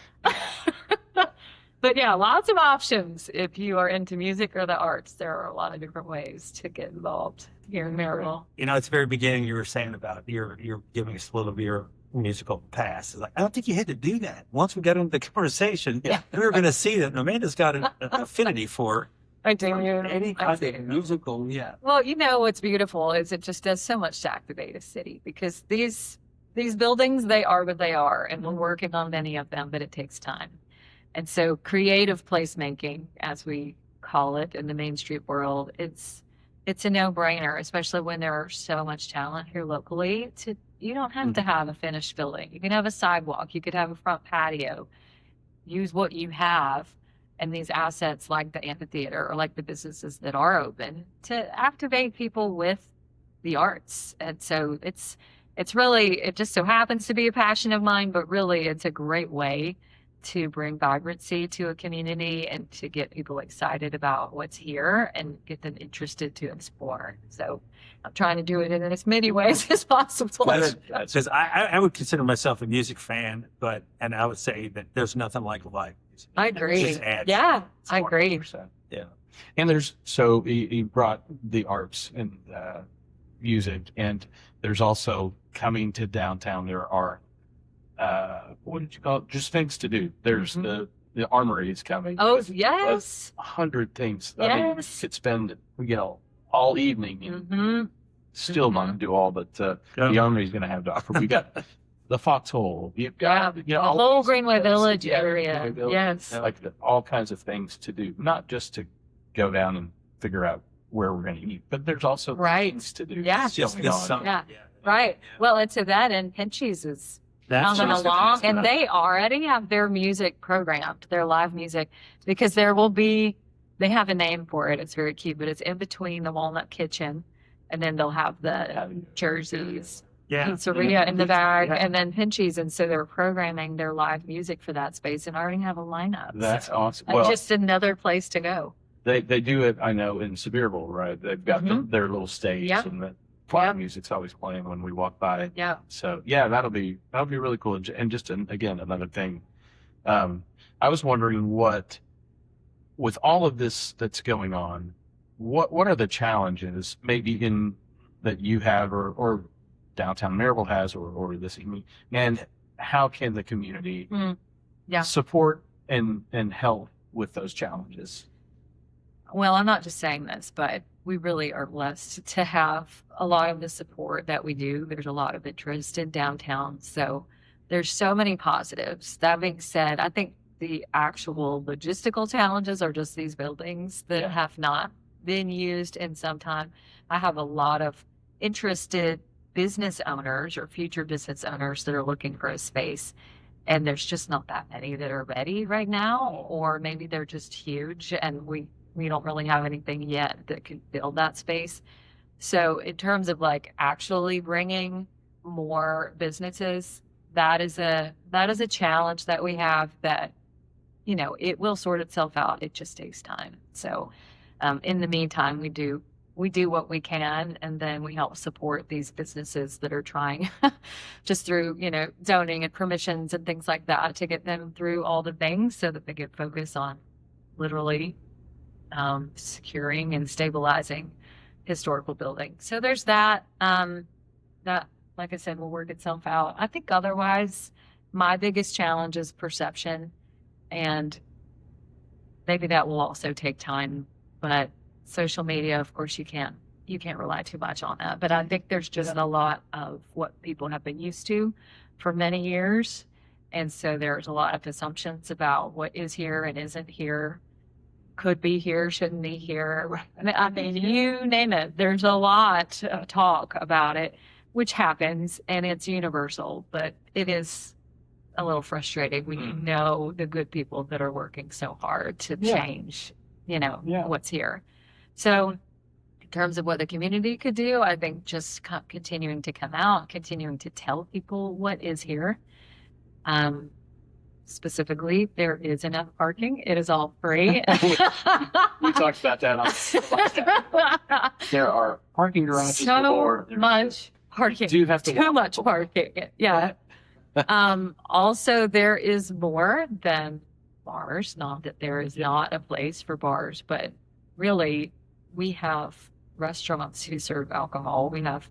But yeah, lots of options if you are into music or the arts. There are a lot of different ways to get involved here in Maryville. You know, at the very beginning, you were saying about you're giving us a little bit of your musical past. It's like, I don't think you had to do that. Once we got into the conversation, we were going to see that Amanda's got an affinity for I do. any I kind do. of musical. Yeah. Well, you know what's beautiful is it just does so much to activate a city because these buildings, they are what they are, and we're working on many of them, but it takes time. And so creative placemaking, as we call it in the Main Street world, it's a no-brainer, especially when there's so much talent here locally. You don't have to have a finished building. You can have a sidewalk. You could have a front patio. Use what you have and these assets like the amphitheater or like the businesses that are open to activate people with the arts. And so it's really, it just so happens to be a passion of mine, but really it's a great way to bring vibrancy to a community and to get people excited about what's here and get them interested to explore. So I'm trying to do it in as many ways as possible. Because I would consider myself a music fan, and I would say that there's nothing like live music. I agree. It just adds Yeah, I agree. 100%. Yeah. And there's so he brought the arts and music, and there's also coming to downtown. There are what did you call it? Just things to do. There's the armory is coming. Oh with yes, 100 things. I mean, you yes. could spend all evening and still not do all that the armory is going to have to offer. We got the Foxhole. You've got the all whole these Greenway things. Village Yeah, area. Greenway Village. Yes. Like all kinds of things to do, not just to go down and figure out where we're going to eat, but there's also Right. things to do. Yeah. Just going on. something. Yeah. Right. Well, and to that end, Pinchies is coming just along, interesting. and they already have their music programmed, their live music, because there will be. They have a name for it. It's very cute, but it's in between the Walnut Kitchen, and then they'll have the jerseys, pizzeria in the back, and then Pinchies, and so they're programming their live music for that space, and already have a lineup. That's awesome. And Well, just another place to go. they do it. I know in Sevierville, right? They've got their little stage, Yep. and the choir music's always playing when we walk by. Yeah. So yeah, that'll be really cool. And just again, another thing, I was wondering with all of this that's going on, what are the challenges maybe that you have or downtown Maryville has or this evening, and how can the community support and help with those challenges? Well, I'm not just saying this, but we really are blessed to have a lot of the support that we do. There's a lot of interest in downtown. So there's so many positives. That being said, I think the actual logistical challenges are just these buildings that have not been used in some time. I have a lot of interested business owners or future business owners that are looking for a space. And there's just not that many that are ready right now, or maybe they're just huge and we don't really have anything yet that can fill that space. So in terms of like actually bringing more businesses, that is a challenge that we have that, it will sort itself out. It just takes time. So in the meantime, we do what we can, and then we help support these businesses that are trying just through, zoning and permissions and things like that to get them through all the things so that they can focus on literally securing and stabilizing historical buildings. So there's that. That, like I said, will work itself out. I think otherwise, my biggest challenge is perception, and maybe that will also take time. But social media, of course, you can't rely too much on that. But I think there's just a lot of what people have been used to for many years, and so there's a lot of assumptions about what is here and isn't here. Could be here, shouldn't be here. I mean, you name it. There's a lot of talk about it, which happens, and it's universal, but it is a little frustrating when you know the good people that are working so hard to change, what's here. So in terms of what the community could do, I think just continuing to come out, continuing to tell people what is here, Specifically, there is enough parking. It is all free. We talked about that on there are parking garages So galore. much parking. Do you have to Too walk? much parking. Yeah. Also, there is more than bars. Not that there is not a place for bars, but really, we have restaurants who serve alcohol. We have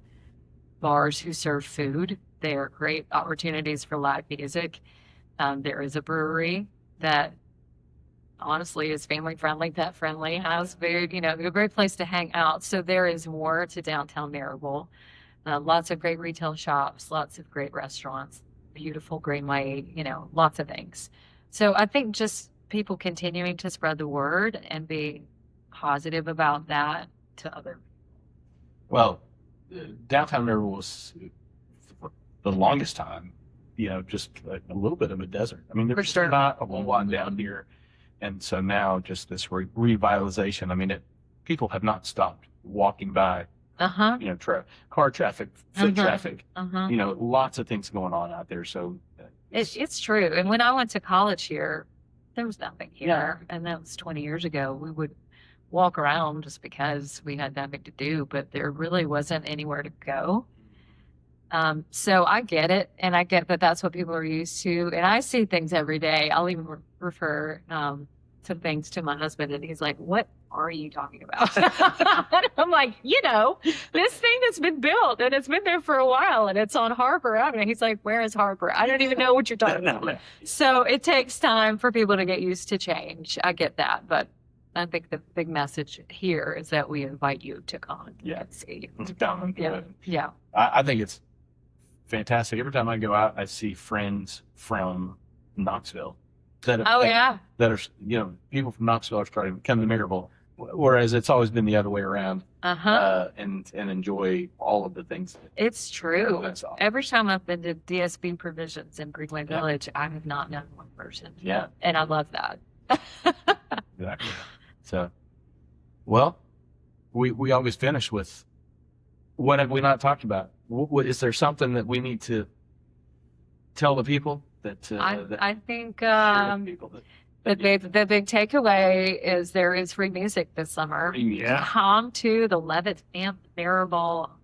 bars who serve food. They are great opportunities for live music. There is a brewery that honestly is family friendly, pet friendly, has very, a great place to hang out. So there is more to downtown Maryville. Lots of great retail shops, lots of great restaurants, beautiful greenway, lots of things. So I think just people continuing to spread the word and be positive about that to other. Well, downtown Maryville was for the longest time, just a little bit of a desert. I mean, For there's sure. not a whole lot down here. And so now just this revitalization, I mean, people have not stopped walking by, Uh-huh. car traffic, foot Uh-huh. traffic, Uh-huh. lots of things going on out there. So It's true. And when I went to college here, there was nothing here. Yeah. And that was 20 years ago. We would walk around just because we had nothing to do, but there really wasn't anywhere to go. So I get it. And I get that that's what people are used to. And I see things every day. I'll even refer to things to my husband, and he's like, "What are you talking about?" And I'm like, this thing that's been built and it's been there for a while and it's on Harbor Avenue. He's like, "Where is Harbor? I don't even know what you're talking about." So it takes time for people to get used to change. I get that. But I think the big message here is that we invite you to come and see. Yeah. Yeah. I think it's fantastic. Every time I go out, I see friends from Knoxville that Oh, yeah. that are, people from Knoxville are starting to come to Maryville, whereas it's always been the other way around, Uh-huh. and enjoy all of the things. It's true. That's all. Every time I've been to DSB Provisions in Greenway Yeah. Village, I have not known one person. Yeah, And I love that. exactly. So, well, we always finish with, what have we not talked about? What is there something that we need to tell the people that I think share with people that the big takeaway is there is free music this summer. Yeah. Come to the Levitt Amp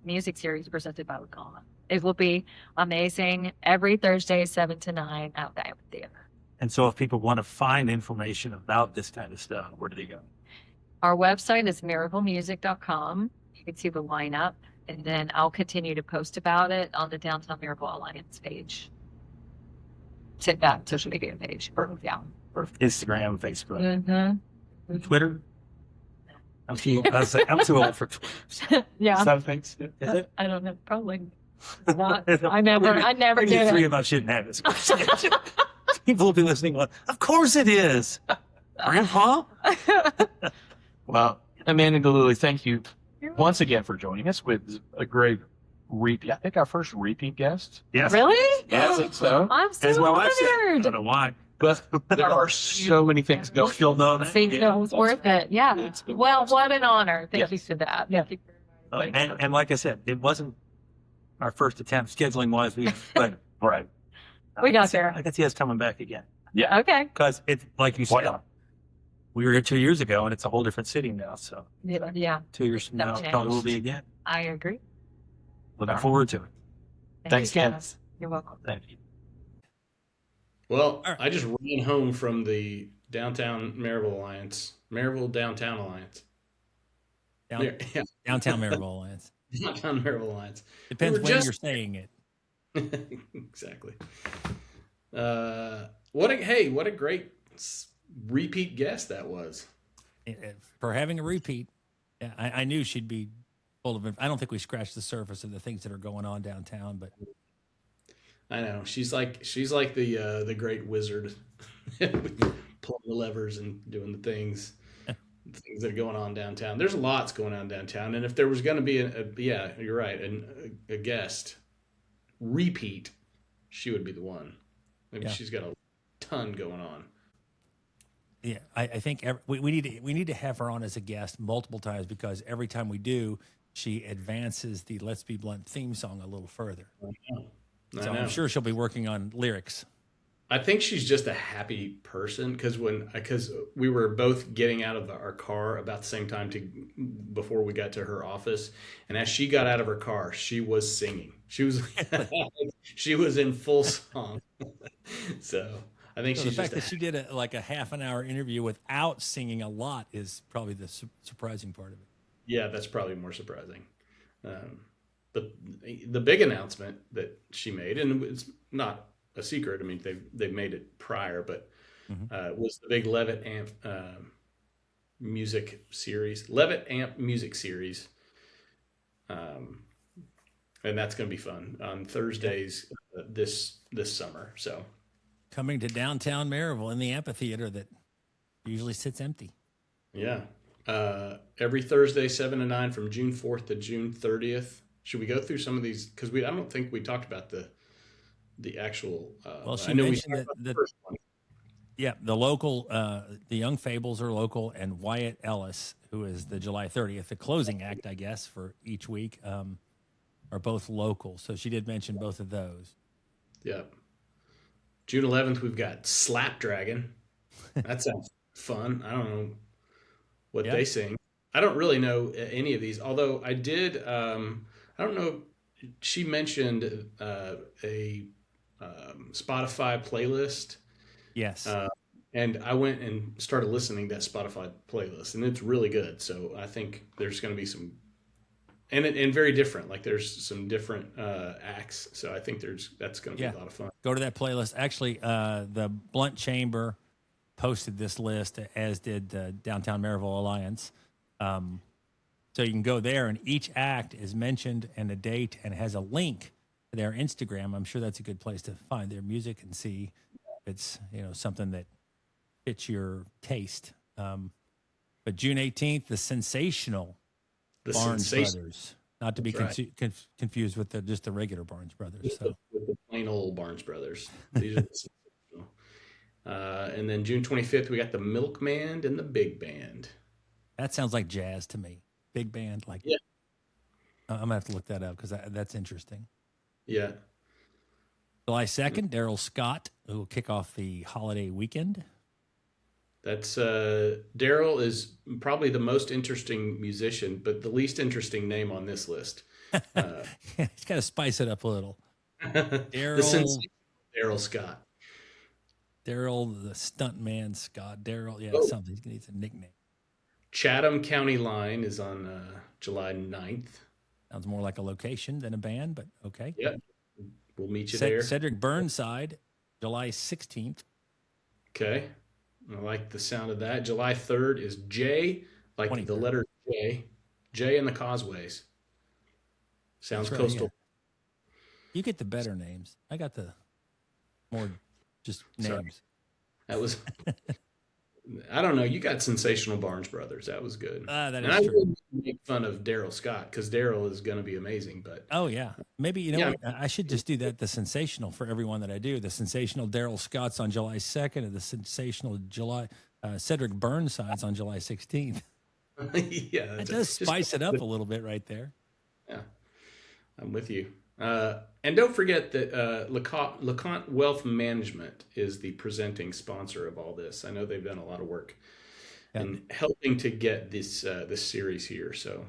Music Series presented by Lacana. It will be amazing every Thursday, 7 to 9 at the amphitheater. And so if people want to find information about this kind of stuff, where do they go? Our website is revitalizationmusic.com. You can see the lineup, and then I'll continue to post about it on the Downtown Maryville Alliance page. Sit that social media page. Yeah. Or Instagram, Facebook, Mm-hmm. Twitter? I'm too old for Twitter. Yeah. some things. Is it? I don't know. Probably not. I never We did need three it. of us shouldn't have this conversation. People will be listening going, of course it is. Grandpa? Well, Amanda Gillooly, thank you once again for joining us with a great repeat. I think our first repeat guest. Yes. Really? Yeah, I think so. I'm so As well as I honored. don't know why. But there are so many things going. You'll know that. See, that was worth it. Yeah. It's been Well, awesome. what an honor. Thank Yes. you for that. Yeah. Thank you very much. And like I said, it wasn't our first attempt scheduling wise, but Right. We got there. I can see us coming back again Yeah. Okay. because it's like you Why said, not? we were here 2 years ago and it's a whole different city now. So Yeah, 2 years from now, That probably will changed. be again. I agree. Looking forward to it. Thanks, you, Ken. guys. You're welcome. Thank you. Well, All right. I just ran home from the Downtown Maryville Alliance, Maryville Downtown Alliance. Down- Yeah, Downtown Maryville Alliance. Downtown Maryville Alliance. Depends were when just- you're saying it. Exactly. What a great repeat guest that was. For having a repeat, yeah, I knew she'd be full of. I don't think we scratched the surface of the things that are going on downtown, but I know she's like the great wizard, pulling the levers and doing the things that are going on downtown. There's lots going on downtown, and if there was going to be yeah, you're right, a guest repeat, she would be the one. Maybe Yeah. she's got a ton going on. yeah, I think we need to have her on as a guest multiple times because every time we do, she advances the "Let's Be Blunt" theme song a little further. I So I'm know. sure she'll be working on lyrics. I think she's just a happy person because we were both getting out of our car about the same time before we got to her office, and as she got out of her car, she was singing. She was she was in full song. So I think So the she's fact just that she did a half an hour interview without singing a lot is probably the surprising part of it. yeah, that's probably more surprising. Um, but the big announcement that she made, and it's not a secret. I mean, they've made it prior, but Mhm. was the big Levitt Amp music series, Levitt Amp Music Series, um, and that's going to be fun on Thursdays this summer. So Coming to downtown Maryville in the amphitheater that usually sits empty. yeah, every Thursday 7 to 9 from June 4th to June 30th. Should we go through some of these? Because I don't think we talked about the actual. Well, she I know we mentioned talked that about the the first one. yeah, the local, the Young Fables are local, and Wyatt Ellis, who is the July 30th, the closing act, I guess, for each week, are both local. So she did mention both of those. Yeah. June 11th, we've got Slapdragon. That sounds fun. I don't know what Yeah. they sing. I don't really know any of these, although I did. I don't know. She mentioned a Spotify playlist, Yes. uh, and I went and started listening to that Spotify playlist, and it's really good. So I think there's going to be some, and very different. Like there's some different acts. So I think that's going to be Yeah. a lot of fun. Go to that playlist. Actually, the Blunt Chamber posted this list, as did Downtown Maryville Alliance. So you can go there, and each act is mentioned and a date, and has a link to their Instagram. I'm sure that's a good place to find their music and see if it's something that fits your taste. But June 18th, the sensational The Barnes sensation. Brothers, not to be That's right. confused with just the regular Barnes Brothers. With So the plain old Barnes Brothers. These are the sensational. And then June 25th, we got the Milkman and the Big Band. that sounds like jazz to me. Big band, like Yeah, I'm gonna have to look that up because that's interesting. yeah. July 2nd, Daryl Scott, who will kick off the holiday weekend. That's Daryl is probably the most interesting musician, but the least interesting name on this list. He's got to spice it up a little. The Daryl, sensational Daryl Scott. the stunt man Scott. Daryl, yeah, Oh, something. He needs a nickname. Chatham County Line is on July 9th. Sounds more like a location than a band, but okay. Yep, we'll meet you there. Cedric Burnside, July 16th. Okay, I like the sound of that. July 3rd is J, like the 23rd. letter J. J and the Causeways. Sounds That's right, coastal. yeah. You get the better names. I got the more just Sorry. names. That was, I don't know. You got sensational Barnes Brothers. That was good. That And is I true. wouldn't make fun of Daryl Scott because Daryl is going to be amazing. But Oh yeah, maybe Yeah. what? I should just do that. The sensational for everyone that I do. The sensational Daryl Scott's on July 2nd, and the sensational Cedric Burnside's on July 16th. yeah, That does spice it up a little bit right there. Yeah, I'm with you. And don't forget that LeConte Wealth Management is the presenting sponsor of all this. I know they've done a lot of work Yeah. in helping to get this series here. So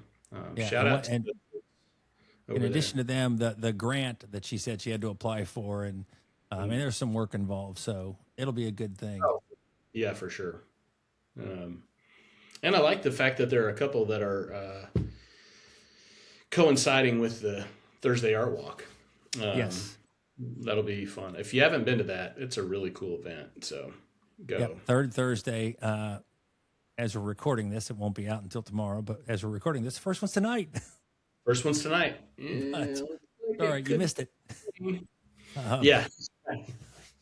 Yeah, shout and out what- to and them In over addition to them, the grant that she said she had to apply for, and I mean, there's some work involved, so it'll be a good thing. Oh, yeah, for sure. And I like the fact that there are a couple that are coinciding with the Thursday Art Walk. Yes. That'll be fun. If you haven't been to that, it's a really cool event. So go. Yep. Third Thursday. As we're recording this, it won't be out until tomorrow. But as we're recording this, the first one's tonight. First one's tonight. But- Yeah, All right, you missed it. Yeah.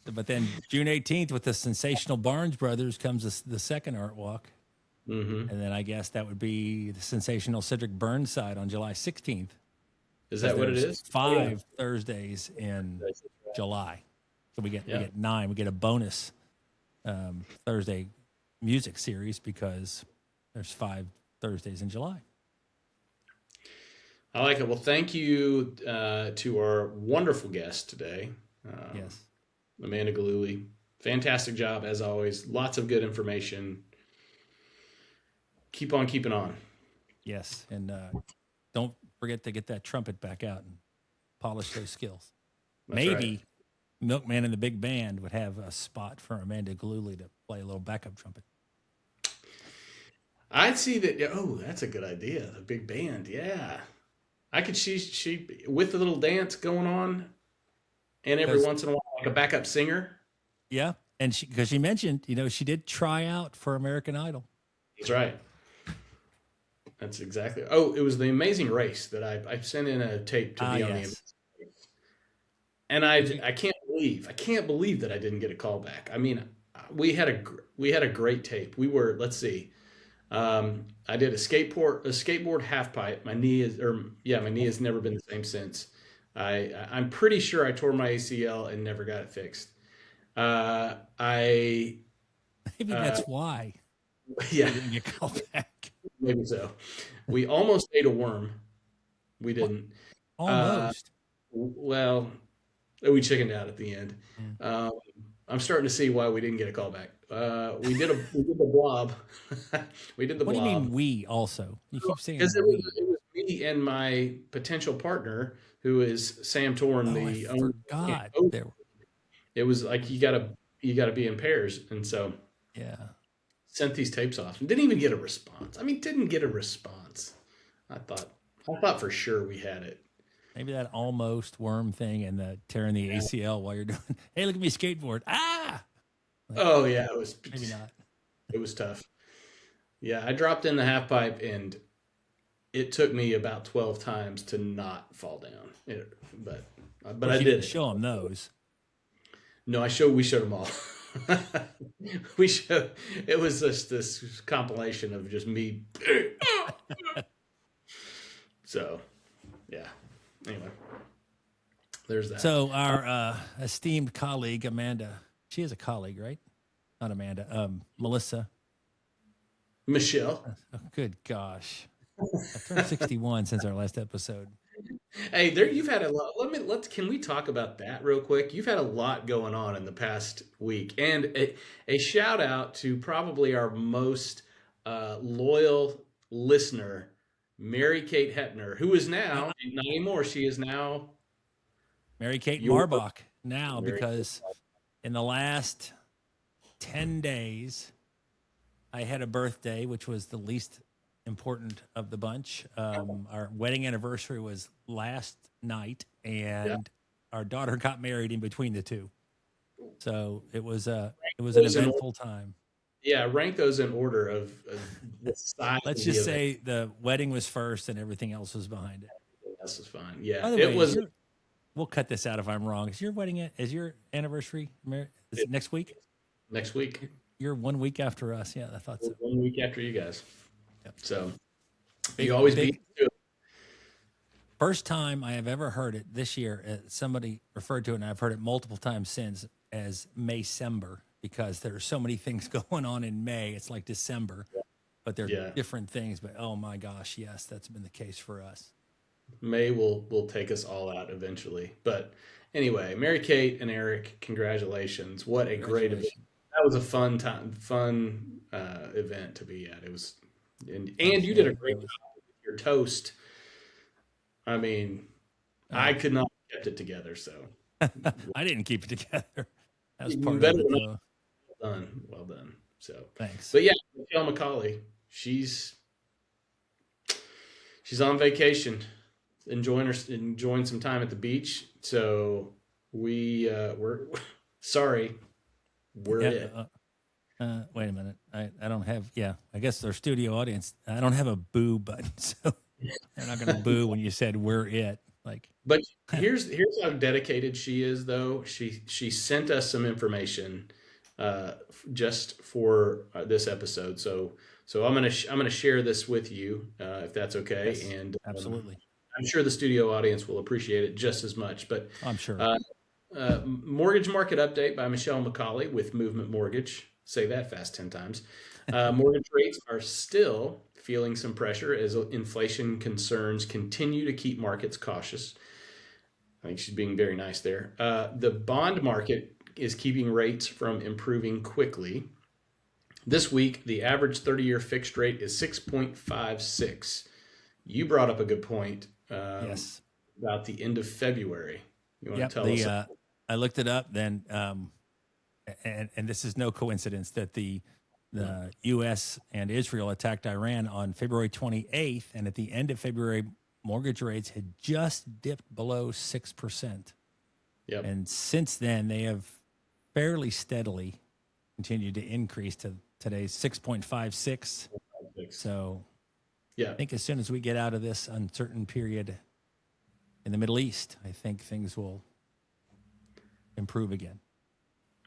But then June 18th with the sensational Barnes Brothers comes the second art walk. Mm-hmm. And then I guess that would be the sensational Cedric Burnside on July 16th. Is that what it There's is? 5 Thursdays in July. So we get 9. We get a bonus Thursday music series because there's 5 Thursdays in July. I like it. Well, thank you to our wonderful guest today. Yes. Amanda Gillooly. Fantastic job as always. Lots of good information. Keep on keeping on. Yes, and don't forget to get that trumpet back out and polish those skills. That's Maybe right. Milkman and the Big Band would have a spot for Amanda Gillooly to play a little backup trumpet. I'd see that. Oh, that's a good idea. The big band. Yeah. I could see she with the little dance going on, and every 'Cause- once in a while, like a backup singer. Yeah, and because she mentioned, she did try out for American Idol. That's right. That's exactly. Oh, it was the Amazing Race that I sent in a tape to be on the Yes. Amazing Race, and I can't believe that I didn't get a call back. I mean, we had a great tape. We were, let's see. I did a skateboard half pipe. My knee has never been the same since. I'm pretty sure I tore my ACL and never got it fixed. Maybe that's why Yeah, you didn't get called back. maybe so. We almost ate a worm. We didn't. Almost. Well, we chickened out at the end. I'm starting to see why we didn't get a call back. We did the blob. We did the What blob. do you mean we also? You keep saying Because it we. was me and my potential partner, who is Sam Torn, Oh, the I owner. forgot. It was like you gotta be in pairs, and so Yeah. sent these tapes off and didn't even get a response. I mean, didn't get a response. I thought for sure we had it. Maybe that almost worm thing and the tearing the ACL while you're doing, hey, look at me skateboard. Ah! Oh yeah, it was Maybe not. It was tough. Yeah, I dropped in the half pipe and it took me about 12 times to not fall down. But I You did. didn't show them those. No, we showed them all. It was just this compilation of just me. So, yeah. Anyway, there's that. So our esteemed colleague, Amanda, she is a colleague, right? Not Amanda, Melissa. Michelle. Oh, good gosh. I turned 61 since our last episode. Hey, you've had a lot. Can we talk about that real quick? You've had a lot going on in the past week, and a shout out to probably our most loyal listener, Mary Kate Hepner, who is now not anymore. She is now Mary Kate Your- Marbach now, Mary because in the last 10 days, I had a birthday, which was the least important of the bunch. Our wedding anniversary was last night, and our daughter got married in between the two. So it was an eventful time. Yeah, rank those in order of the size. Let's of just the event. say the wedding was first, and everything else was behind it. This is fine. Yeah, By the way, it was. we'll cut this out if I'm wrong. Is your anniversary is it next week? Next week. You're 1 week after us. Yeah, I thought so. 1 week after you guys. Yep. So Big- you always big- beat. First time I have ever heard it this year, somebody referred to it, and I've heard it multiple times since, as Maycember, because there are so many things going on in May. It's like December, but they're Yeah. different things. But oh my gosh, yes, that's been the case for us. May will take us all out eventually. But anyway, Mary Kate and Eric, congratulations! What a great event! That was a fun event to be at. It was, and you did a great job with your toast. I mean, I could not have kept it together. So I didn't keep it together. That was You part of better it, not. though. well done. So, Thanks. but yeah, Michelle McCauley, she's on vacation, enjoying some time at the beach. So we're sorry, we're it. Wait a minute. I don't have. Yeah, I guess our studio audience. I don't have a boo button, so they're not going to boo when you said we're it. Like, But here's how dedicated she is, though. She sent us some information just for this episode. So I'm gonna share this with you if that's okay. Yes, and absolutely. I'm sure the studio audience will appreciate it just as much. But I'm sure. mortgage market update by Michelle McCauley with Movement Mortgage. Say that fast 10 times. Mortgage rates are still feeling some pressure as inflation concerns continue to keep markets cautious. I think she's being very nice there. The bond market is keeping rates from improving quickly. This week, the average 30-year fixed rate is 6.56. You brought up a good point Yes. about the end of February. You want Yep. to tell us? I looked it up then, and this is no coincidence that the U.S. and Israel attacked Iran on February 28th, and at the end of February, mortgage rates had just dipped below 6%. Yep. And since then, they have fairly steadily continued to increase to today's 6.56. So Yeah. I think as soon as we get out of this uncertain period in the Middle East, I think things will improve again.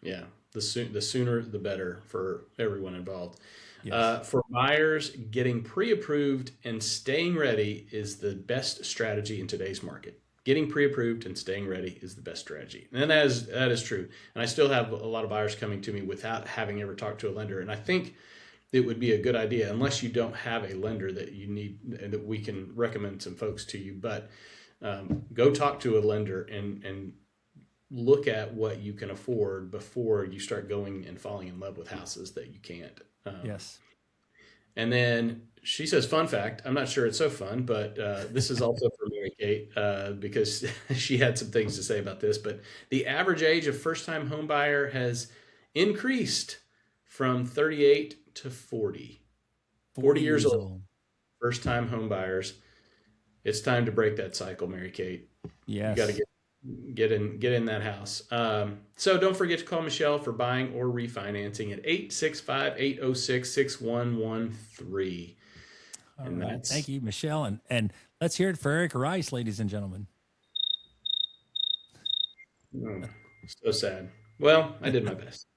Yeah. The sooner, the better for everyone involved. Yes. For buyers, getting pre-approved and staying ready is the best strategy in today's market. Getting pre-approved and staying ready is the best strategy. And that is true. And I still have a lot of buyers coming to me without having ever talked to a lender. And I think it would be a good idea, unless you don't have a lender that you need, and that we can recommend some folks to you. But go talk to a lender and look at what you can afford before you start going and falling in love with houses that you can't. Yes. And then she says, fun fact, I'm not sure it's so fun, but this is also for Mary Kate because she had some things to say about this. But the average age of first-time home buyer has increased from 38 to 40. 40 years old. First-time home buyers. It's time to break that cycle, Mary Kate. Yes. You got to get in that house. So don't forget to call Michelle for buying or refinancing at 865-806-6113. All right. Thank you, Michelle. And let's hear it for Eric Rice, ladies and gentlemen. So sad. Well, I did my best.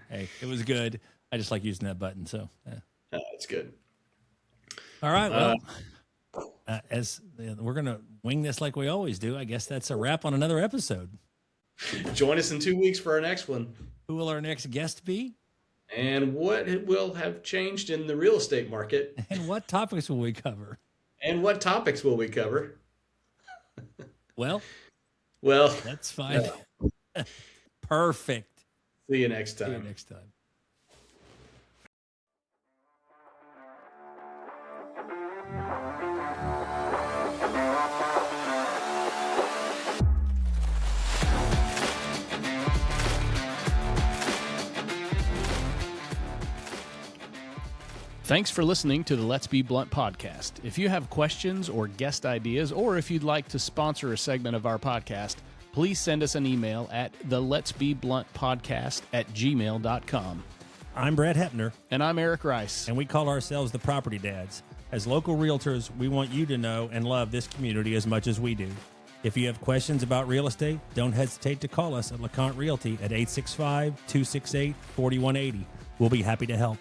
Hey, it was good. I just like using that button. So It's good. All right. Well, as we're going to wing this like we always do, I guess that's a wrap on another episode. Join us in 2 weeks for our next one. Who will our next guest be? And what will have changed in the real estate market. And what topics will we cover? Well, that's fine. Perfect. See you next time. Thanks for listening to the Let's Be Blunt podcast. If you have questions or guest ideas, or if you'd like to sponsor a segment of our podcast, please send us an email at the Let's Be Blunt podcast at gmail.com. I'm Brad Hepner. And I'm Eric Rice. And we call ourselves the Property Dads. As local realtors, we want you to know and love this community as much as we do. If you have questions about real estate, don't hesitate to call us at LeConte Realty at 865-268-4180. We'll be happy to help.